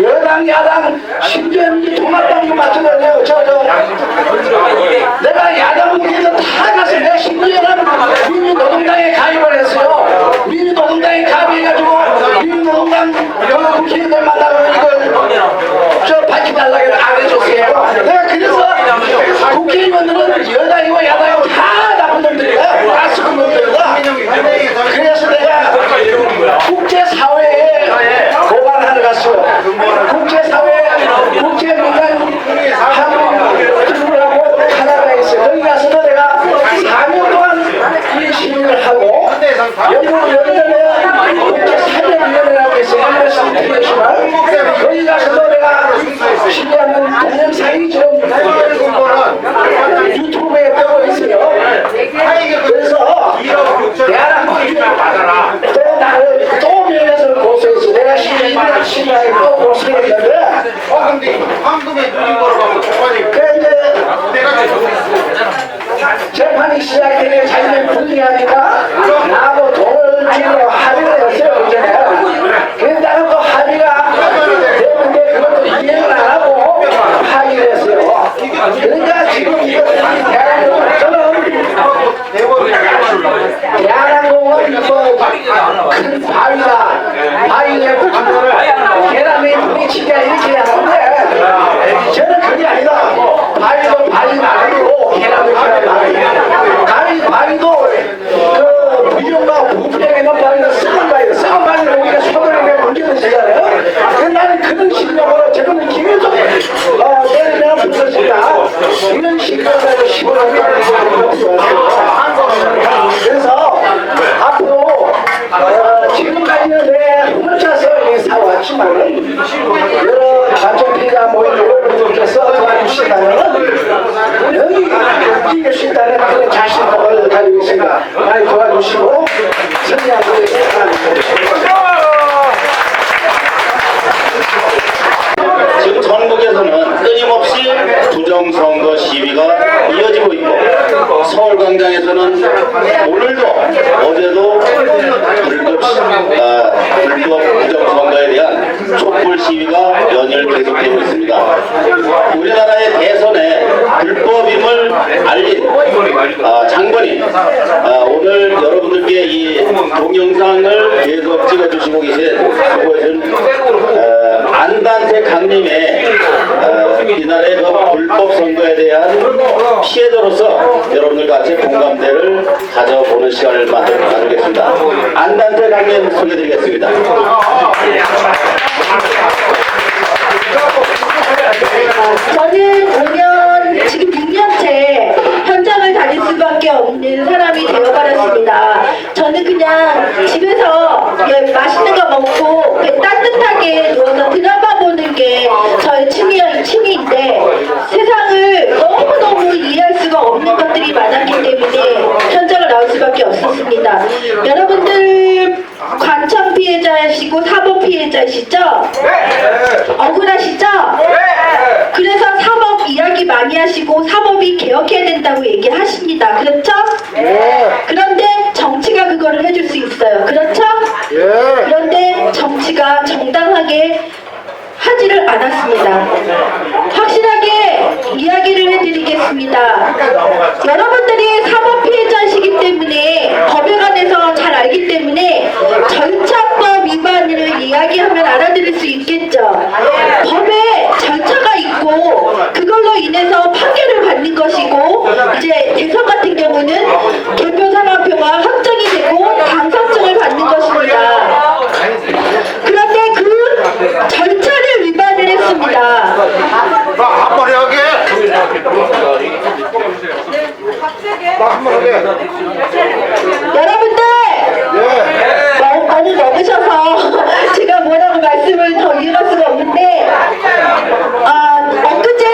여당 야당 심지어 통합당도 마찬가지예요. 내가 야당 국회의원 다 가서 내가 심지어는 민주노동당에 가입을 했어요. 민주노동당에 가입해가지고 민주노동당 국회의원들 만나면 이걸 저 밝혀달라고 안 해줬어요. 내가 그래서 국회의원들은 여당이고 야당이고 다 나쁜 계란이 시작되면 자기는 불리하니까 나하고 돈을 주고 합의를 했어요. 그전에. 근데 나는 그 합의가 되는데 그것도 이해를 안 하고 합의를 했어요. 그러니까 지금 이것들이 대한민국 저는 대한항공은 큰 바위다. 바위에 계란이 부딪히게 이렇게 하는데 저는 그게 아니다. 바위도 바위 말고 계란도 계란 말고 바위도 그 부정과 부패에 있는 바위는 썩은 바위다. 썩은 바위는 우리가 손을 문제는 되잖아요. 나는 그런 심정으로 저는 김현석 내리면 불렀습니다. 이런 식으로 시원하게 그래서 앞으로 지금까지는 내 훔쳐서 사왔지만 여러 가족피해자 모임을 도와주신다면 여기 이길 수 있다는 그런 자신감을 가지고 있습니다. 많이 도와주시고 승리하고 있습니다. 지금 전국에서는 끊임없이 부정선거 시위가 이어지고 있고 서울광장에서는 오늘도 어제도 불법 부정선거에 대한 촛불 시위가 연일 계속되고 있습니다. 우리나라의 대선에 불법임을 알린 장관이 오늘 여러분들께 이 동영상을 계속 찍어주시고 계신 안단태 강림의 이날의 그 불법 선거에 대한 피해자로서 여러분들과 같이 공감대를 가져보는 시간을 나누겠습니다. 안단태 강림 소개드리겠습니다. 저는 5년, 지금 6년째 현장을 다닐 수밖에 없는 사람이 되어버렸습니다. 저는 그냥 집에서 맛있는 거 먹고 따뜻하게 누워서 드라마 보는 게 저의 취미인데 세상을 너무너무 이해할 수가 없는 것들이 많았기 때문에 현장을 나올 수밖에 없었습니다. 여러분들 관청 피해자시고 사법 피해자시죠? 억울하시죠? 그래서 사법 이야기 많이 하시고 사법이 개혁해야 된다고 얘기하십니다. 그렇죠? 그런데 정치가 그거를 해줄 수 있어요. 그렇죠? 그런데 정치가 정당하게 하지를 않았습니다. 확실하게 이야기를 해드리겠습니다. 여러분들이 사법 피해자시기 때문에 법에 관해서 잘 알기 때문에 절차법 위반을 이야기하면 알아들을 수 있겠죠. 법에 절차가 있고 그걸로 인해서 판결을 받는 것이고 이제 대선 같은 경우는 개표 사과표가 확정이 되고 당선증을 받는 것입니다. 그런데 그 절차를 위반을 했습니다. 한번 해야게. 여러분들 너무 먹으셔서 제가 뭐라고 말씀을 더 이어갈 수가 없는데 엊그제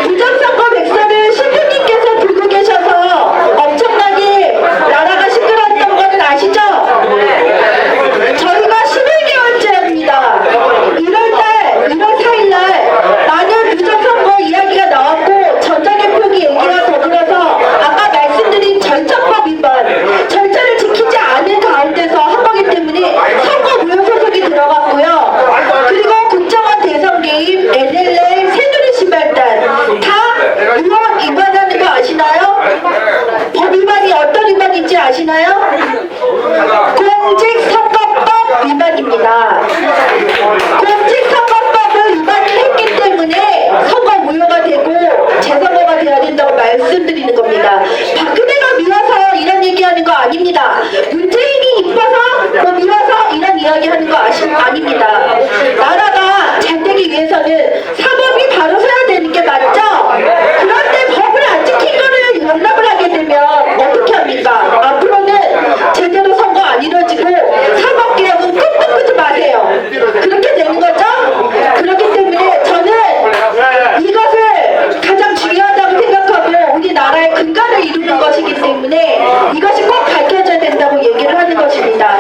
부정선거 백서를 신부님께서 들고 계셔서 엄청나게 나라가 시끄러웠던 거는 아시죠? 저희가 11개월째입니다. 1월 4일날 많은 부정선거 이야기가 나왔고 전자개표기 얘기와 더불어서 아까 말씀드린 절차법 위반, 절차를 지키지 않은 가운데서 한 거기 때문에 선거 무효 소속이 들어갔고요. 그리고 국정원 대선 개입, NLL, 새누리 신발단 다 무효 위반하는 거 아시나요? 법 위반이 어떤 위반인지 아시나요? 공직선거법 위반입니다. 공직선거법을 위반을 했기 때문에 선거 무효가 되고 재선거가 돼야 된다고 말씀드리는 겁니다. 박근혜가 미워서 이런 얘기하는 거 아닙니다. 문재인이 이뻐서 미워서 이런 이야기하는 거 아닙니다. 나라가 잘 되기 위해서는 사법이 바로 서야 되는 게 맞죠? 그런데 법을 안 지킨 거를 용납을 하게 되면 어떻게 합니까? 앞으로는 제대로 선거 안 이루어지고 사법개혁은 꿈도 꾸지 마세요. 그렇게 되는 거죠? 그렇기 때문에 저는 이것을 가장 중요하다고 생각하고 우리나라의 근간을 이루는 것이기 때문에 이것이 꼭 밝혀져야 된다고 얘기를 하는 것입니다.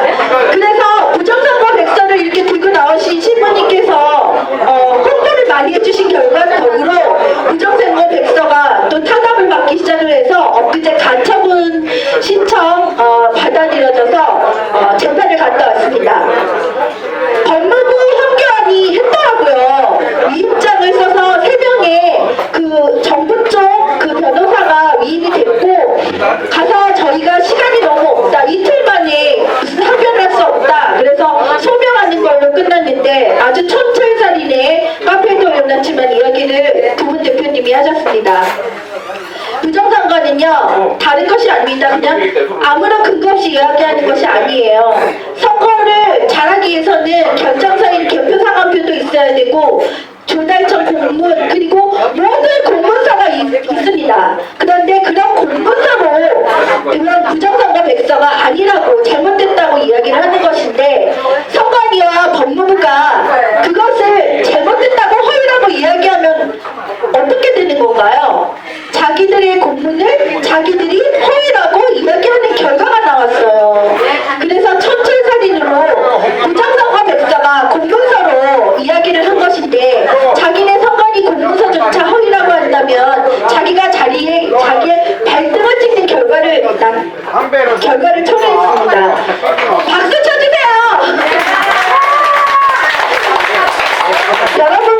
그래서 부정선거 백서를 이렇게 들고 나오신 신부님께서 홍보를 많이 해주신 결과 더불어 부정선거 백서가 또 탄압을 받기 시작을 해서 엊그제 가처분 가서 저희가 시간이 너무 없다. 이틀 만에 합연할 수 없다. 그래서 소명하는 걸로 끝났는데 아주 촌철살인의 카페도였지만 이야기를 두 분 대표님이 하셨습니다. 부정선거는요 다른 것이 아닙니다. 그냥 아무런 근거 없이 이야기하는 것이 아니에요. 선거를 잘하기 위해서는 결정사인 개표상한표도 있어야 되고 조달청 공문 그리고 모든 공문서가 있습니다. 그런데 그런 공문서로 그런 부정선거 백서가 아니라고 잘못됐다고 이야기를 하는 것인데 선관위와 법무부가 그것을 잘못됐다고 허위라고 이야기하면 어떻게 되는 건가요? 자기들의 공문을 자기들이 허위라고 이야기하는 결과가 나왔어요. 그래서 촌철살인으로 부정선거 백서가 공문서로 이야기를 한 것인데 자기네 선관위 공문서조차 허위라고 한다면 자기가 자기의 발등을 찍는 결과를 초래했습니다. 박수 쳐주세요. 여러분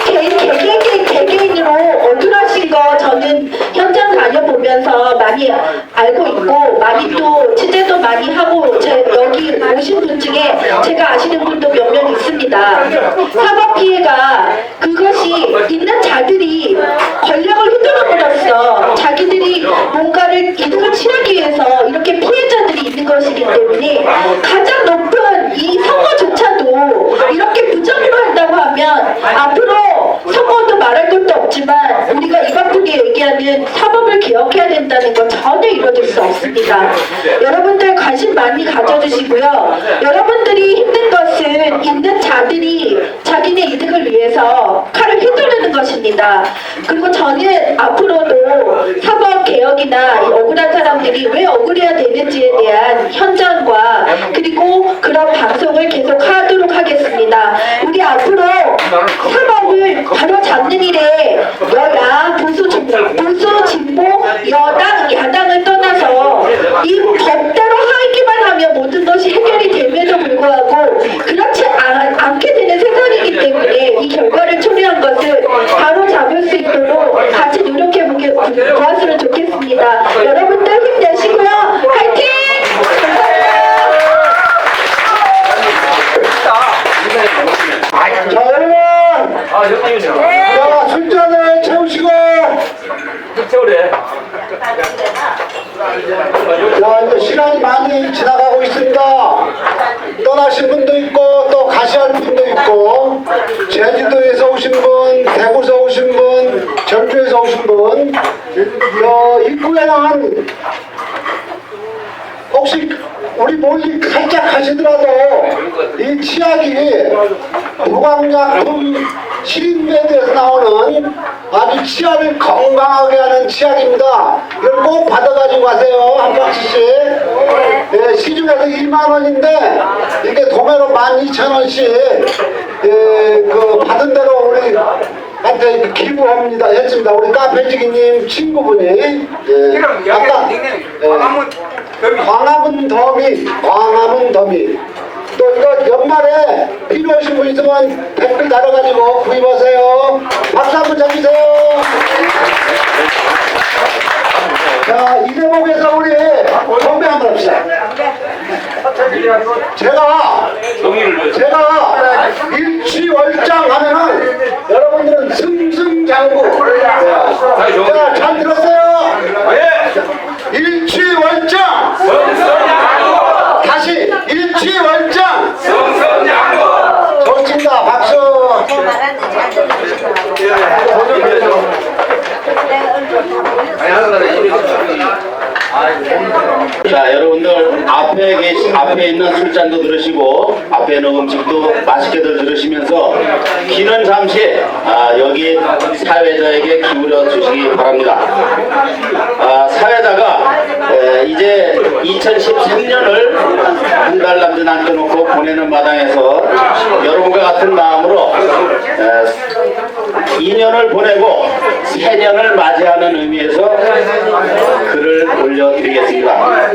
개개인으로 억울하신 거 저는 현장 다녀보면서 많이 알고 있고 많이 또 취재도 많이 하고 여기 오신 분 중에 제가 아시는 분도 몇 명 있습니다. 사법 피해가 그것이 있는 자들이 권력을 휘두름으로써 자기들이 뭔가를 이득을 취하기 위해서 이렇게 피해자들이 있는 것이기 때문에 가장 높은 이 선거조차도 이렇게 부정으로 한다고 하면 앞으로 선거도 말할 것도 없지만 우리가 입 아프게 얘기하는 사법을 개혁해야 된다는 건 전혀 이루어질 수 없습니다. 여러분들 관심 많이 가져주시고요. 여러분들이 힘든 것은 있는 자들이 자기네 이득을 위해서 칼을 휘두르는 것입니다. 그리고 저는 앞으로도 사법 개혁이나 이 억울한 사람들이 왜 억울해야 되는지에 대한 현장과 그리고 그런 방송을 계속 하도록 하겠습니다. 우리 앞으로 사법을 바로잡는 일에 여야, 보수, 진보, 여당, 야당을 떠나서 이 법대로 하기만 하면 모든 것이 해결이 됨에도 불구하고 그렇지 않게 되는 세상이기 때문에 이 결과를 초래한 것을 바로잡을 수 있도록 같이 노력해보았으면 좋겠습니다. 여러분들 힘내시고요. 화이팅! 자 여러분 자 술잔을 채우시고 자 이제 시간이 많이 지나가고 있습니다. 떠나신 분도 있고 또 가셔야 할 분도 있고 제주도에서 오신 분, 대구에서 오신 분, 전주에서 오신 분 입구에는 혹시 우리 모이 살짝 하시더라도 이 치약이 무광약품 시린베드에서 나오는 아주 치아를 건강하게 하는 치약입니다. 이걸 꼭 받아가지고 가세요. 한 박스씩. 예, 시중에서 1만원인데 이게 도매로 12,000원씩 그 받은 대로 우리 한테 기부합니다. 했습니다. 우리 카페지기님 친구분이 아까 광화문 더미 또 이거 연말에 필요하신 분 있으면 댓글 달아가지고 구입하세요. 박수 한번 쳐주세요. 자 이 대목에서 우리 건배 한번 합시다. 제가 일취월장 하면은 여러분들은 승승장구. 자, 잘 들었어요? 일취월장. 다시 일취월장. 좋습니다. 박수. 자, 여러분들 앞에 있는 술잔도 들으시고 앞에 있는 음식도 맛있게들 들으시면서 귀는 잠시 여기 사회자에게 기울여 주시기 바랍니다. 사회자가 이제 2013년을 한 달 남짓 남겨놓고 보내는 마당에서 여러분과 같은 마음으로 2년을 보내고 새년을 맞이하는 의미에서 글을 올려드리겠습니다.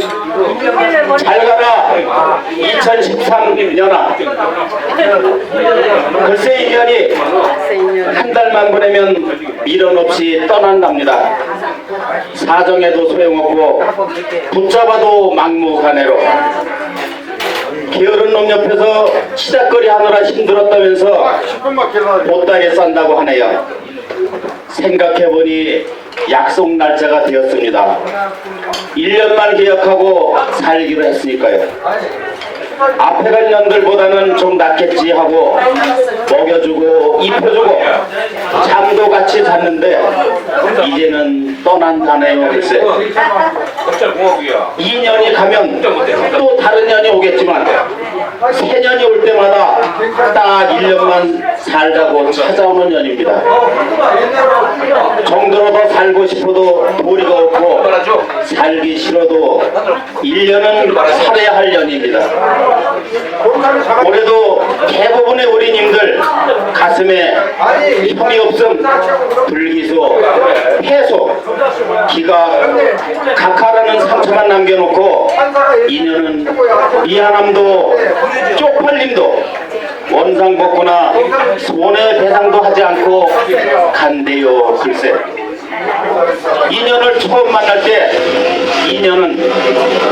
잘 가라 2013년아. 글쎄 이 년이 한 달만 보내면 미련 없이 떠난답니다. 사정해도 소용없고 붙잡아도 막무가내로 게으른 놈 옆에서 치작거리 하느라 힘들었다면서 보따리 싼다고 하네요. 생각해보니 약속 날짜가 되었습니다. 1년만 계약하고 살기로 했으니까요. 앞에 간 년들보다는 좀 낫겠지 하고 먹여주고 입혀주고 잠도 같이 잤는데 이제는 떠난다네요. 글쎄 2년이 가면 또 다른 년이 오겠지만 새 년이 올 때마다 딱 1년만 살자고 찾아오는 년입니다. 정도로 더 살고 싶어도 도리가 없고 살기 싫어도 1년은 살아야 할 년입니다. 올해도 대부분의 우리님들 가슴에 힘이 없음, 불기소, 폐소, 기가 각하라는 상처만 남겨놓고 인연은 미안함도 쪽팔림도 원상복구나 손해배상도 하지 않고 간대요. 글쎄 인연을 처음 만날 때 인연은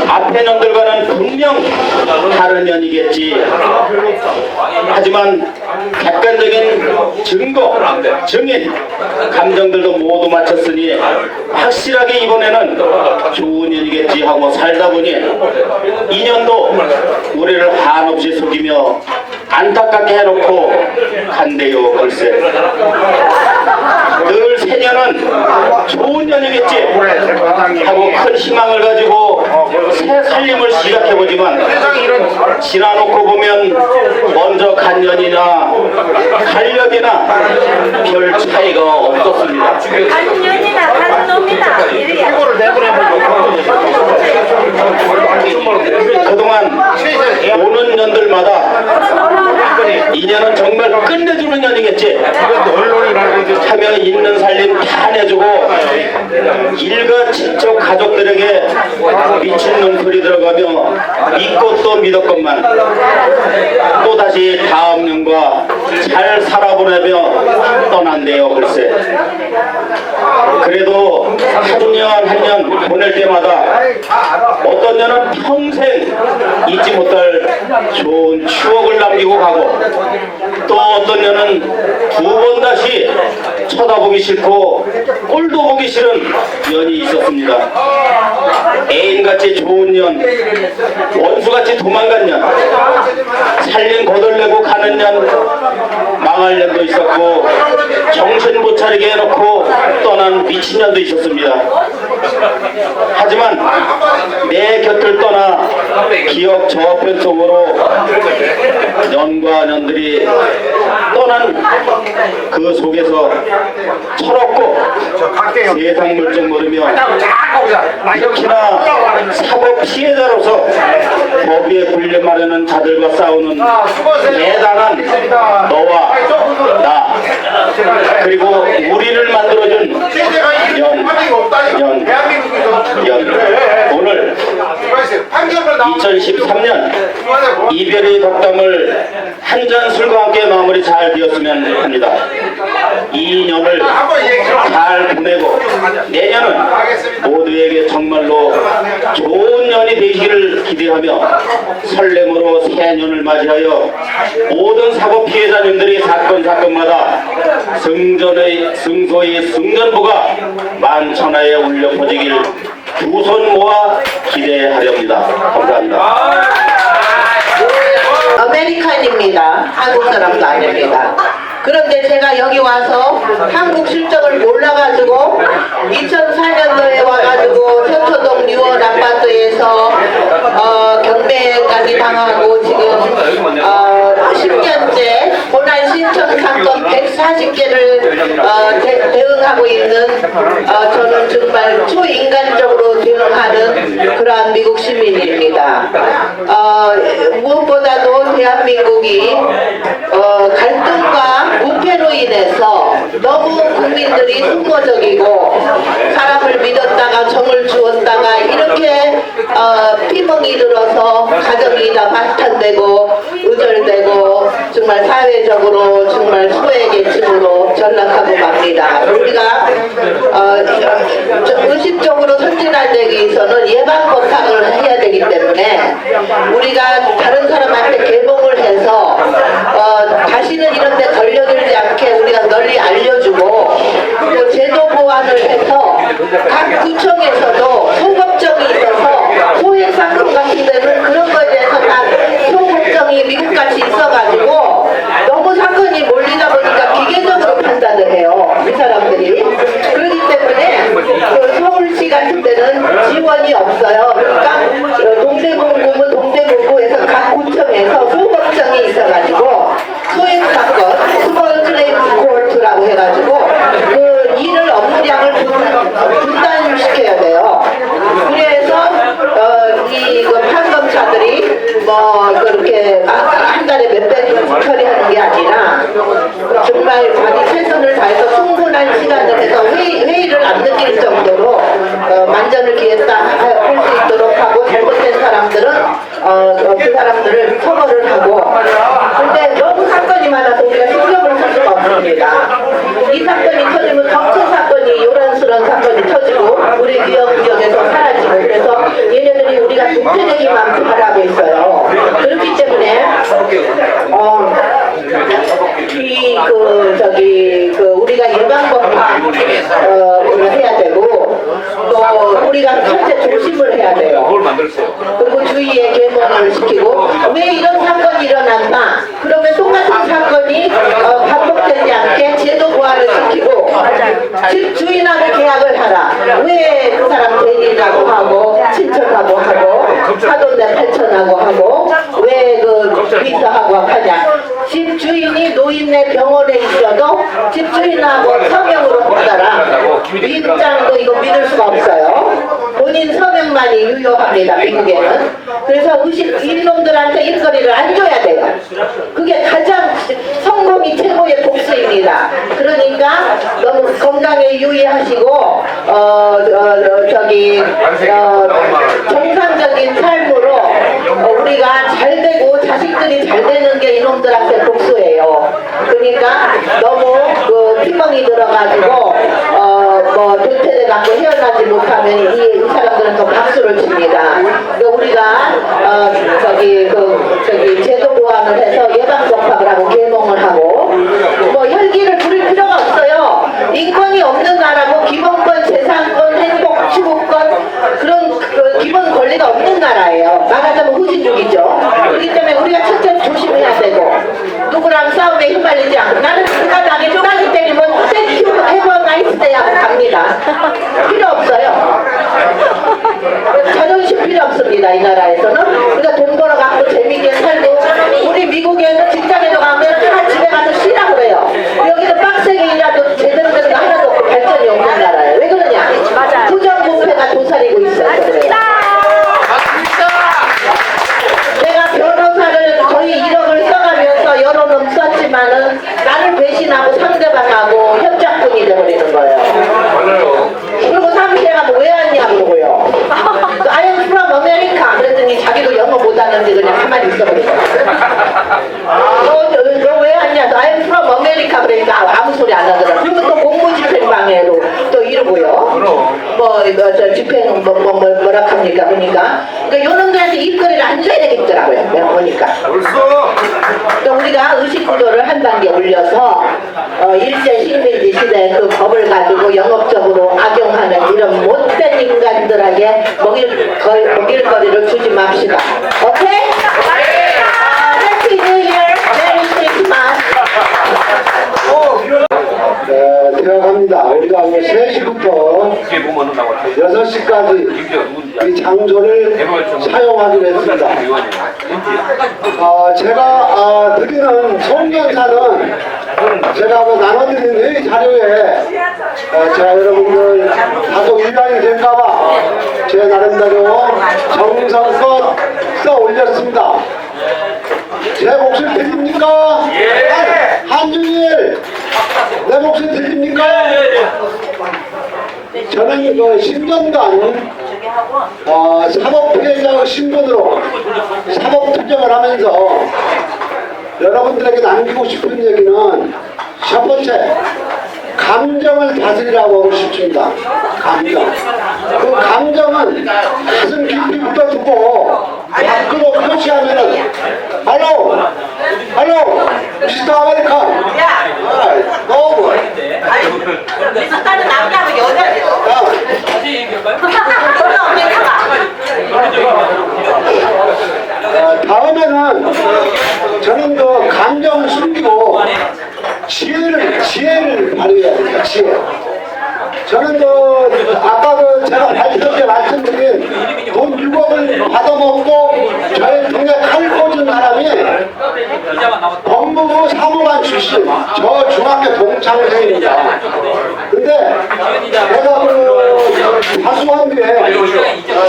앞에 년들과는 분명 다른 년이겠지. 하지만 객관적인 증거, 증인, 감정들도 모두 맞췄으니 확실하게 이번에는 좋은 년이겠지 하고 살다 보니 인연도 우리를 한없이 속이며 안타깝게 해놓고 간대요. 글쎄 늘 새년은 좋은 년이겠지 하고 큰 희망을 가지고 새 살림을 시작해보지만 지나놓고 보면 먼저 간 년이나 갈 년이나 별 차이가 없었습니다. 간 년이나 간 놈이나 이래야. 그동안 오는 년들마다 인연은 정말 끝내주는 년이겠지 하며 있는 살림 다 내주고 일가 친척 가족들에게 미친놈 소리 들어가며 믿고 또 믿었건만 또다시 다음 년과 잘 살아보내며 떠난대요. 글쎄 그래도 한 년 보낼 때마다 어떤 년은 평생 잊지 못할 좋은 추억을 남기고 가고 또 어떤 년은 두 번 다시 쳐다보기 싫고 꼴도 보기 싫은 년이 있었습니다. 애인같이 좋은 년, 원수같이 도망간 년, 살림 거덜내고 가는 년, 망할 년도 있었고 정신 못 차리게 해놓고 떠난 미친년도 있었습니다. 하지만 내 곁을 떠나 기억 저편 속으로 년과 년들이 떠난 그 속에서 철없고 세상 물정 모르며 특히나 사법 피해자로서 법에 불려마려는 자들과 싸우는 대단한 너와 나 그리고 우리를 만들어준 오늘 2013년 이별의 덕담을 한 잔 술과 함께 마무리 잘 되었으면 합니다. 이 년을 잘 보내고 내년은 모두에게 정말로 좋은 년이 되시기를 기대하며 설렘으로 새 년을 맞이하여 모든 사고 피해자님들이 사건마다 승소의 승전부가 만천하에 울려 퍼지길 두 손 모아 기대하렵니다. 감사합니다. 아메리칸입니다. 한국 사람도 아닙니다. 그런데 제가 여기 와서 한국 실정을 몰라가지고 2004년도에 와가지고 서초동 유원 아파트에서 경매까지 당하고 지금 10년째 본안 신청 사건 140개를 대응하고 있는 저는 정말 초인간적으로 대응하는 그러한 미국 시민입니다. 무엇보다도 대한민국이 갈등과 부패로 인해서 너무 국민들이 숭고적이고 사람을 믿었다가 정을 주었다가 이렇게 피멍이 들어서 가정이 다 파탄되고 의절되고 정말 사회적으로 정말 소외계층으로 전락하고 맙니다. 우리가 의식적으로 선진화되기 위해서는 예방검사를 해야 되기 때문에 우리가 다른 사람한테 개봉을 해서 다시는 이런 데 걸려들지 않게 우리가 널리 알려주고 또 제도 보완을 해서 각 구청에서도 소법정이 있어서 소액사건 같은 데는 그런 거에 대해서 다 소법정이 미국같이 있어가지고 너무 사건이 몰리다 보니까 기계적으로 판단을 해요. 이 사람들이. 그렇기 때문에 그 서울시 같은 데는 지원이 없어요. 그러니까 동대문구는 동대문구에서 각 구청에서 소법정이 있어가지고 소액사건 스몰 클레임 코트라고 해가지고 그 일을 업무량을 분단시켜야 돼요. 그래서 이 판검사들이 뭐 그렇게 한 달에 몇백 처리하는 게 아니라 정말 자기 최선을 다해서 충분한 시간을 해서 회의를 안 느낄 정도로 만전을 기했다 할 수 있도록 하고 잘못된 사람들은 그 사람들을 처벌을 하고 근데 너무 사건이 많아서 우리가 신경을 쓸 수가 없습니다. 이 사건이 터지면 더 큰 사건이 요란스러운 사건이 터지고 우리 지역에서 사라지고 그래서 얘네들이 우리가 도태되기만 바라고 있어요. 그렇기 때문에 우리가 예방법을 해야 되고 또 우리가 첫째 조심을 해야 돼요. 뭘 만들었어요? 그리고 주위에 개mon을 시키고 왜 이런 사건이 일어났나 그러면 똑같은 사건이 반복되지 않게 제도 보완을 시키고 집 주인하고 계약을 하라. 왜 그 사람 대리라고 하고 친척하고 하고 사돈네 팔촌하고 하고 왜 그 비서하고 하냐. 집 주인이 노인네 병원에 있어도 집 주인하고 서명으로 받아라. 민장도 이거 믿을 수가 없어요. 본인 서명만이 유효합니다. 미국에는. 그래서 이놈들한테 일거리를 안 줘야 돼요. 그게 가장 성공이 최고의 복수입니다. 그러니까 너무 건강에 유의하시고 정상적인 삶으로 우리가 잘 되고 자식들이 잘 되는 게 이놈들한테 복수예요. 그러니까 너무 피멍이 들어가지고 뭐 도태돼 갖고 헤어나지 못하면 이 사람들은 또 박수를 칩니다. 그러니까 우리가 제도 보완을 해서 예방접합을 하고 계몽을 하고 뭐 혈기를 부릴 필요가 없어요. 인권이 없는 나라고 기본권, 재산권, 행복, 추구권 그런 기본 권리가 없는 나라예요. 말하자면 후진국이죠. 그렇기 때문에 우리가 첫째 조심해야 되고 누구랑 싸움에 휘말리지 않고 나는 누가 나게 따기 때리면 땡큐 해버 나이스 데이 하고 갑니다. 필요 없어요. 자존심 필요 없습니다. 이 나라에서는. 그러니까 돈 벌어갖고 재밌게 살고 우리 미국에는 직장에도 가면 다 집에 가서 쉬라 그래요. 여기는 빡세게 일하도 제대로 되는 거 하나도 없고 발전이 없는 나라예요. 왜 그러냐? 부정부패가 도사리고 있어요. 그래요. 내가 변호사를 거의 1억을 써가면서 여러 놈 썼지만은 나를 배신하고 상대방하고 협작꾼이 되어버리는 거예요. 그리고 사무실에 가면 왜 왔냐 그러고요. I am from America 그랬더니 자기도 영어 못하는데 그냥 가만히 있어버리고 너 왜 왔냐 I am from America 그러니까 아무 소리 안 하더라. 그리고 또 공무집행방해로 또 이러고요. 저 집행 뭐라 합니까 보니까 그러니까 요놈들한테 일거리를 안 줘야 되겠더라고요. 내가 보니까 그러니까 우리가 의식구조를 한 단계 올려서 일제 식민지 시대 그 법을 가지고 영업적으로 악용하는 이런 못된 인간들에게 먹일거리를 주지 맙시다. 오케이? Happy New Year, Merry Christmas. 들어갑니다. 우리가 3시부터 6시까지 이 장소를 사용하기로 했습니다. 제가 드리는 송견사는 제가 나눠드린 회의 자료에 제가 여러분들 다소 위안이 될까봐 제 나름대로 정성껏 써 올렸습니다. 제 목소리 들립니까? 한중일 내 목소리 들립니까? 저는 그 10년간 사법피해자 신분으로 사법투쟁을 하면서 여러분들에게 남기고 싶은 얘기는 첫 번째, 감정을 다스리라고 하고 싶습니다. 감정. 그 감정은 가슴 깊이 묻어두고 밖으로 표시하면은 할로 미스터 아메리카 너무 미숫가루 남자하고 여자죠. 다음에는 저는 그 감정을 숨기고 지혜를 발휘해야 됩니다. 지혜. 저는 아까 제가 발표 때 말씀드린 돈 6억을 받아먹고 저의 등에 칼 꽂은 사람이 법무부 사무관 출신 저 중학교 동창생입니다. 근데 내가 사수한 뒤에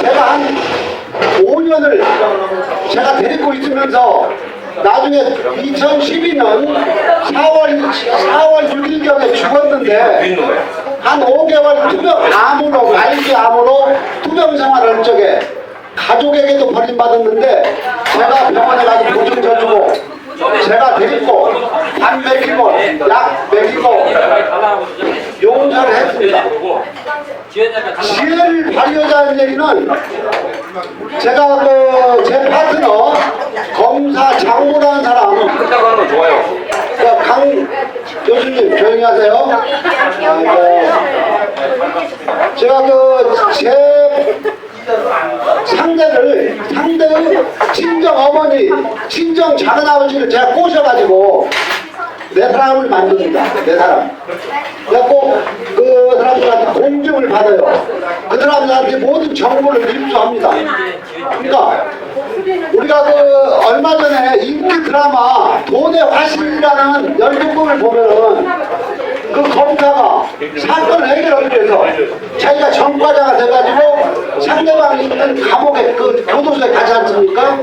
제가 한 5년을 제가 데리고 있으면서 나중에 2012년 4월 6일경에 죽었는데 한 5개월 말기 암으로 투병 생활을 할 적에 가족에게도 버림받았는데 제가 병원에 가서 보증 져주고 제가 데리고 밥 먹이고 약 먹이고 용서를 했습니다. 지혜를 발휘하자는 얘기는 제가 제 파트너 검사 장모라는 사람 강 교수님 조용히 하세요. 제가 제 상대의 친정 어머니, 친정 작은아버지를 제가 꼬셔가지고 내 사람을 만듭니다. 내 사람. 그래갖고 그 사람들한테 공증을 받아요. 그 사람들한테 모든 정보를 입수합니다. 그러니까 우리가 얼마 전에 인기 드라마 돈의 화신이라는 연극극을 보면은 그 검사가 사건을 해결하기 위해서 자기가 전과자가 돼가지고 상대방이 있는 감옥에 그 교도소에 가지 않습니까?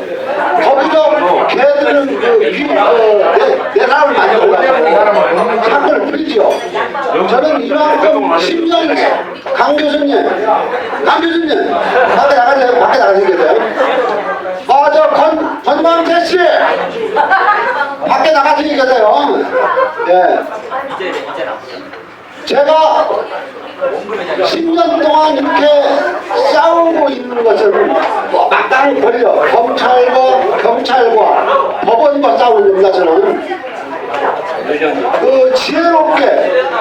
거기서 걔들은 내 사람을 만들어가지고 사건을 풀지요. 저는 이만큼 심정이 강 교수님 밖에 나가시게 계세요. 저 권광태 씨 밖에 나가시게 계세요. 예. 제가 10년 동안 이렇게 싸우고 있는 것은 막강 걸려 경찰과 법원과 싸우는 겁니다. 저는 그 지혜롭게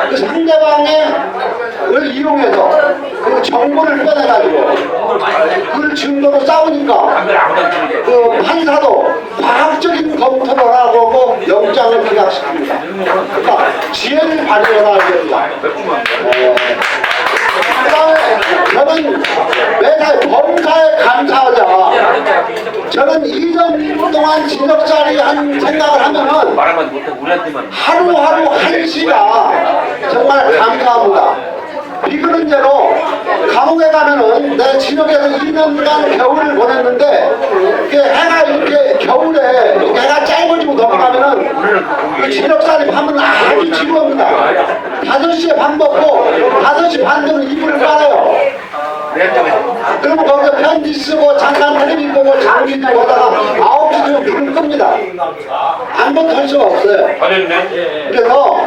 그 상대방을 이용해서 그 정보를 빼내가지고 그걸 증거로 싸우니까 그 판사도 과학적인 검토를 하고 영장을 기각시킵니다. 그러니까 지혜를 발휘해야 됩니다. 그 다음에 저는 매달 범사에 감사하자. 저는 2년 동안 진역자리 한 생각을 하면은 하루하루 한 시가 정말 감사합니다. 비그는 대로 감옥에 가면은 내 진역에서 2년간 겨울을 보냈는데 이게 해가 이렇게 겨울에 이렇게 해가 짧아지고 넘어가면은 그 진역살이 밤은 아주 지루합니다. 5시에 밥 먹고 5시 반 되면 이불을 빨아요. 그러면 거기서 편지 쓰고 잠깐 텔레비 보고 장기 보다가 9시 되면 불을 끕니다. 아무것도 할 수가 없어요. 그래서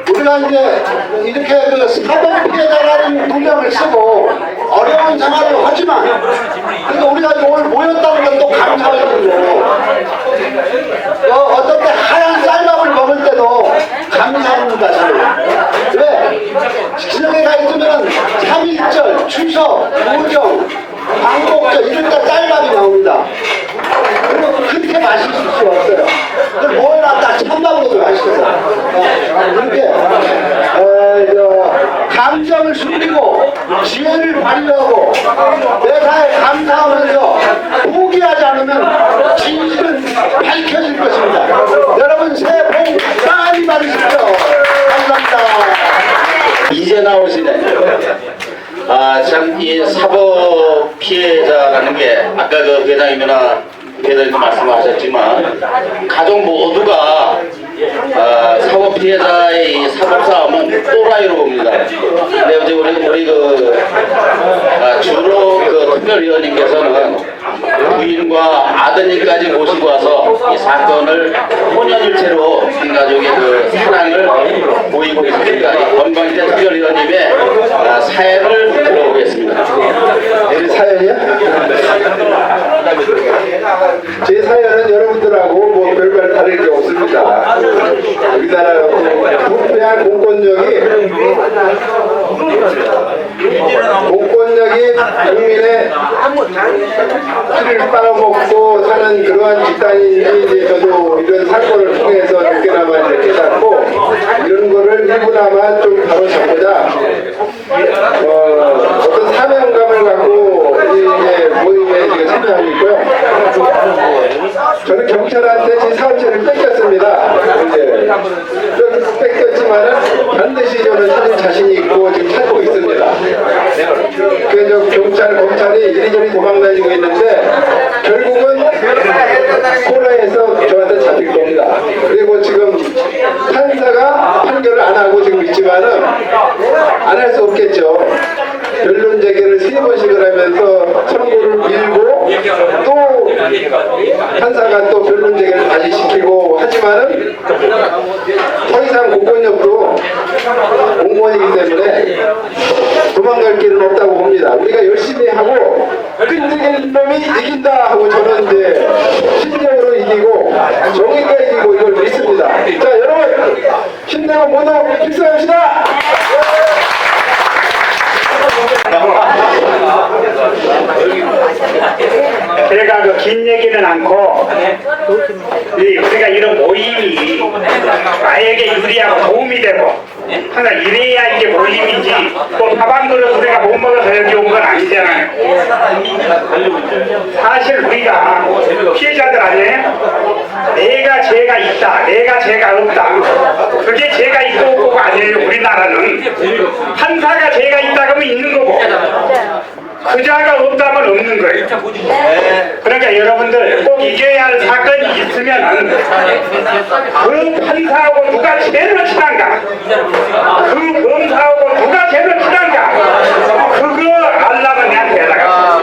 우리가 이제 이렇게 그 사법 피해자라는 누명을 쓰고 어려운 생활을 하지만 그래도 우리가 오늘 모였다는 건 또 감사해주고 어떤 때 하얀 쌀밥을 먹을 때도 감사합니다. 저는. 왜? 지역에 가 있으면 3.1절, 추석, 무정, 광복절 이럴 때 쌀밥이 나옵니다. 그리고 그렇게 맛있을 수 없어요. 그걸 모여놨다 참밥으로도 맛있어요. 그렇게 감정을 숨기고 지혜를 발휘하고 매사에 감사하면서 포기하지 않으면 진실은 밝혀질 것입니다. 여러분 새해 복 많이 받으십시오. 감사합니다. 이제 나오시네. 참, 이 사법 피해자라는 게, 아까 그 회장님도 말씀하셨지만, 가족 모두가, 사법 피해자의 이 사법 싸움은 또라이로 봅니다. 근데 어제 우리 주로 그 특별위원님께서는 부인과 아드님까지 모시고 와서 이 사건을 혼연일체로 이 가족의 그 사랑을 보이고 있으니까 건방지대 특별위원님의 사연을 들어보겠습니다. 내 사연이야? 제 사연은 여러분들하고 뭐 별반 다를 게 없습니다. 우리나라 부패한 공권력이 국민의 피를 빨아먹고 사는 그러한 집단인지 이제 저도 이런 사건을 통해서 늦게나마 이제 깨닫고 이런 거를 일부나마 좀 바로 잡고자 어떤 사명감을 갖고 이제 모임에 지금 참여하고 있고요. 저는 경찰한테 제 사업체를 뺏겼습니다. 이제 뺏겼지만은 반드시 저는 찾을 자신이 있고 지금 찾고 있습니다. 그래서 경찰, 검찰이 이리저리 도망다니고 있는데 결국은 코너에서 저한테 잡힐 겁니다. 그리고 지금 판사가 판결을 안 하고 지금 있지만은 안 할 수 없겠죠. 변론 재개를 3번씩을 하면서 청구를 밀고 또 판사가 또 변론 재개를 다시 시키고 하지만은 더 이상 공권력으로 공무원이기 때문에 도망갈 길은 없다고 봅니다. 우리가 열심히 하고 끈질긴 놈이 이긴다 하고 저는 이제 실력으로 이기고 정의가 이기고 이걸 믿습니다. 자, 여러분 힘내고 모두 필수합시다. 제가 그 긴 얘기는 않고 우리가 이런 모임이 나에게 유리하고 도움이 되고 항상 이래야 이게 모임이지 또 밥 한 그릇 우리가 못 먹어서 여기 온 건 아니잖아요. 사실 우리가 피해자들 안에 내가 죄가 있다, 내가 죄가 없다, 그게 죄가 있고 없고가 아니에요. 우리나라는 판사가 죄가 있다 그러면 있는 거고 그자가 없다면 없는 거예요. 그러니까 여러분들 꼭 이겨야 할 사건이 있으면 그 판사하고 누가 제일 친한가, 그 검사하고 누가 제일 친한가, 그거 알라면 내한테 해라가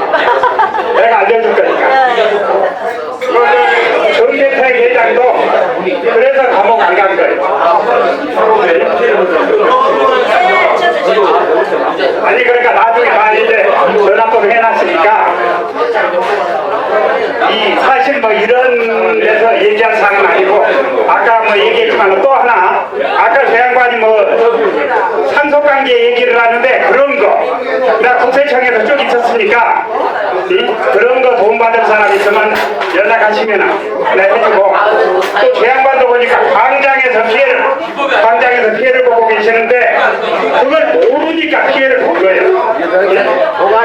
내가 알려줄 거니까. 정대태 회장도 그래서 감옥 안 간 거예요. 아니 그러니까 나중에 이제 전화번호 해놨으니까 이 사실 뭐 이런 데서 얘기할 사항은 아니고 아까 뭐 얘기했지만 또 하나 아까 그 양반이 뭐 산소관계 얘기를 하는데 그런 거 나 국세청에서 쭉 있었으니까 그런 거 도움받을 사람 있으면 연락하시면 내가 해주고 또 그 양반도 보니까 광장에서 피해를 보고 계시는데 그걸 모르니까 피해를 본 거예요.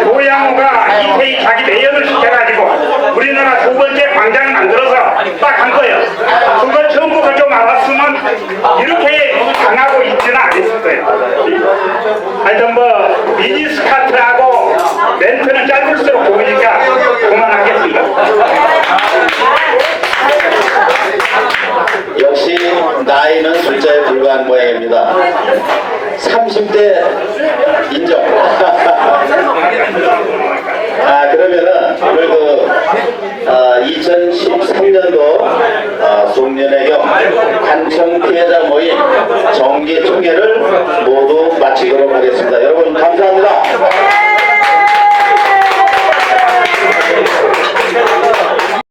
노양호가 이태희 자기 내연을 시켜가지고 우리나라 2번째 광장을 만들어서 딱 한 거예요. 그걸 전부 좀 알았으면 이렇게 당하고 있지는 않았을 거예요. 하여튼 뭐 미니스카트하고 멘트는 짧을수록 좋으니까 그만하겠습니다. 역시 나이는 숫자에 불과한 모양입니다. 30대 인정. 그러면은 그래도 2013년도 송년회경 간청 피해자 모임 정기 총회를 모두 마치도록 하겠습니다. 여러분 감사합니다.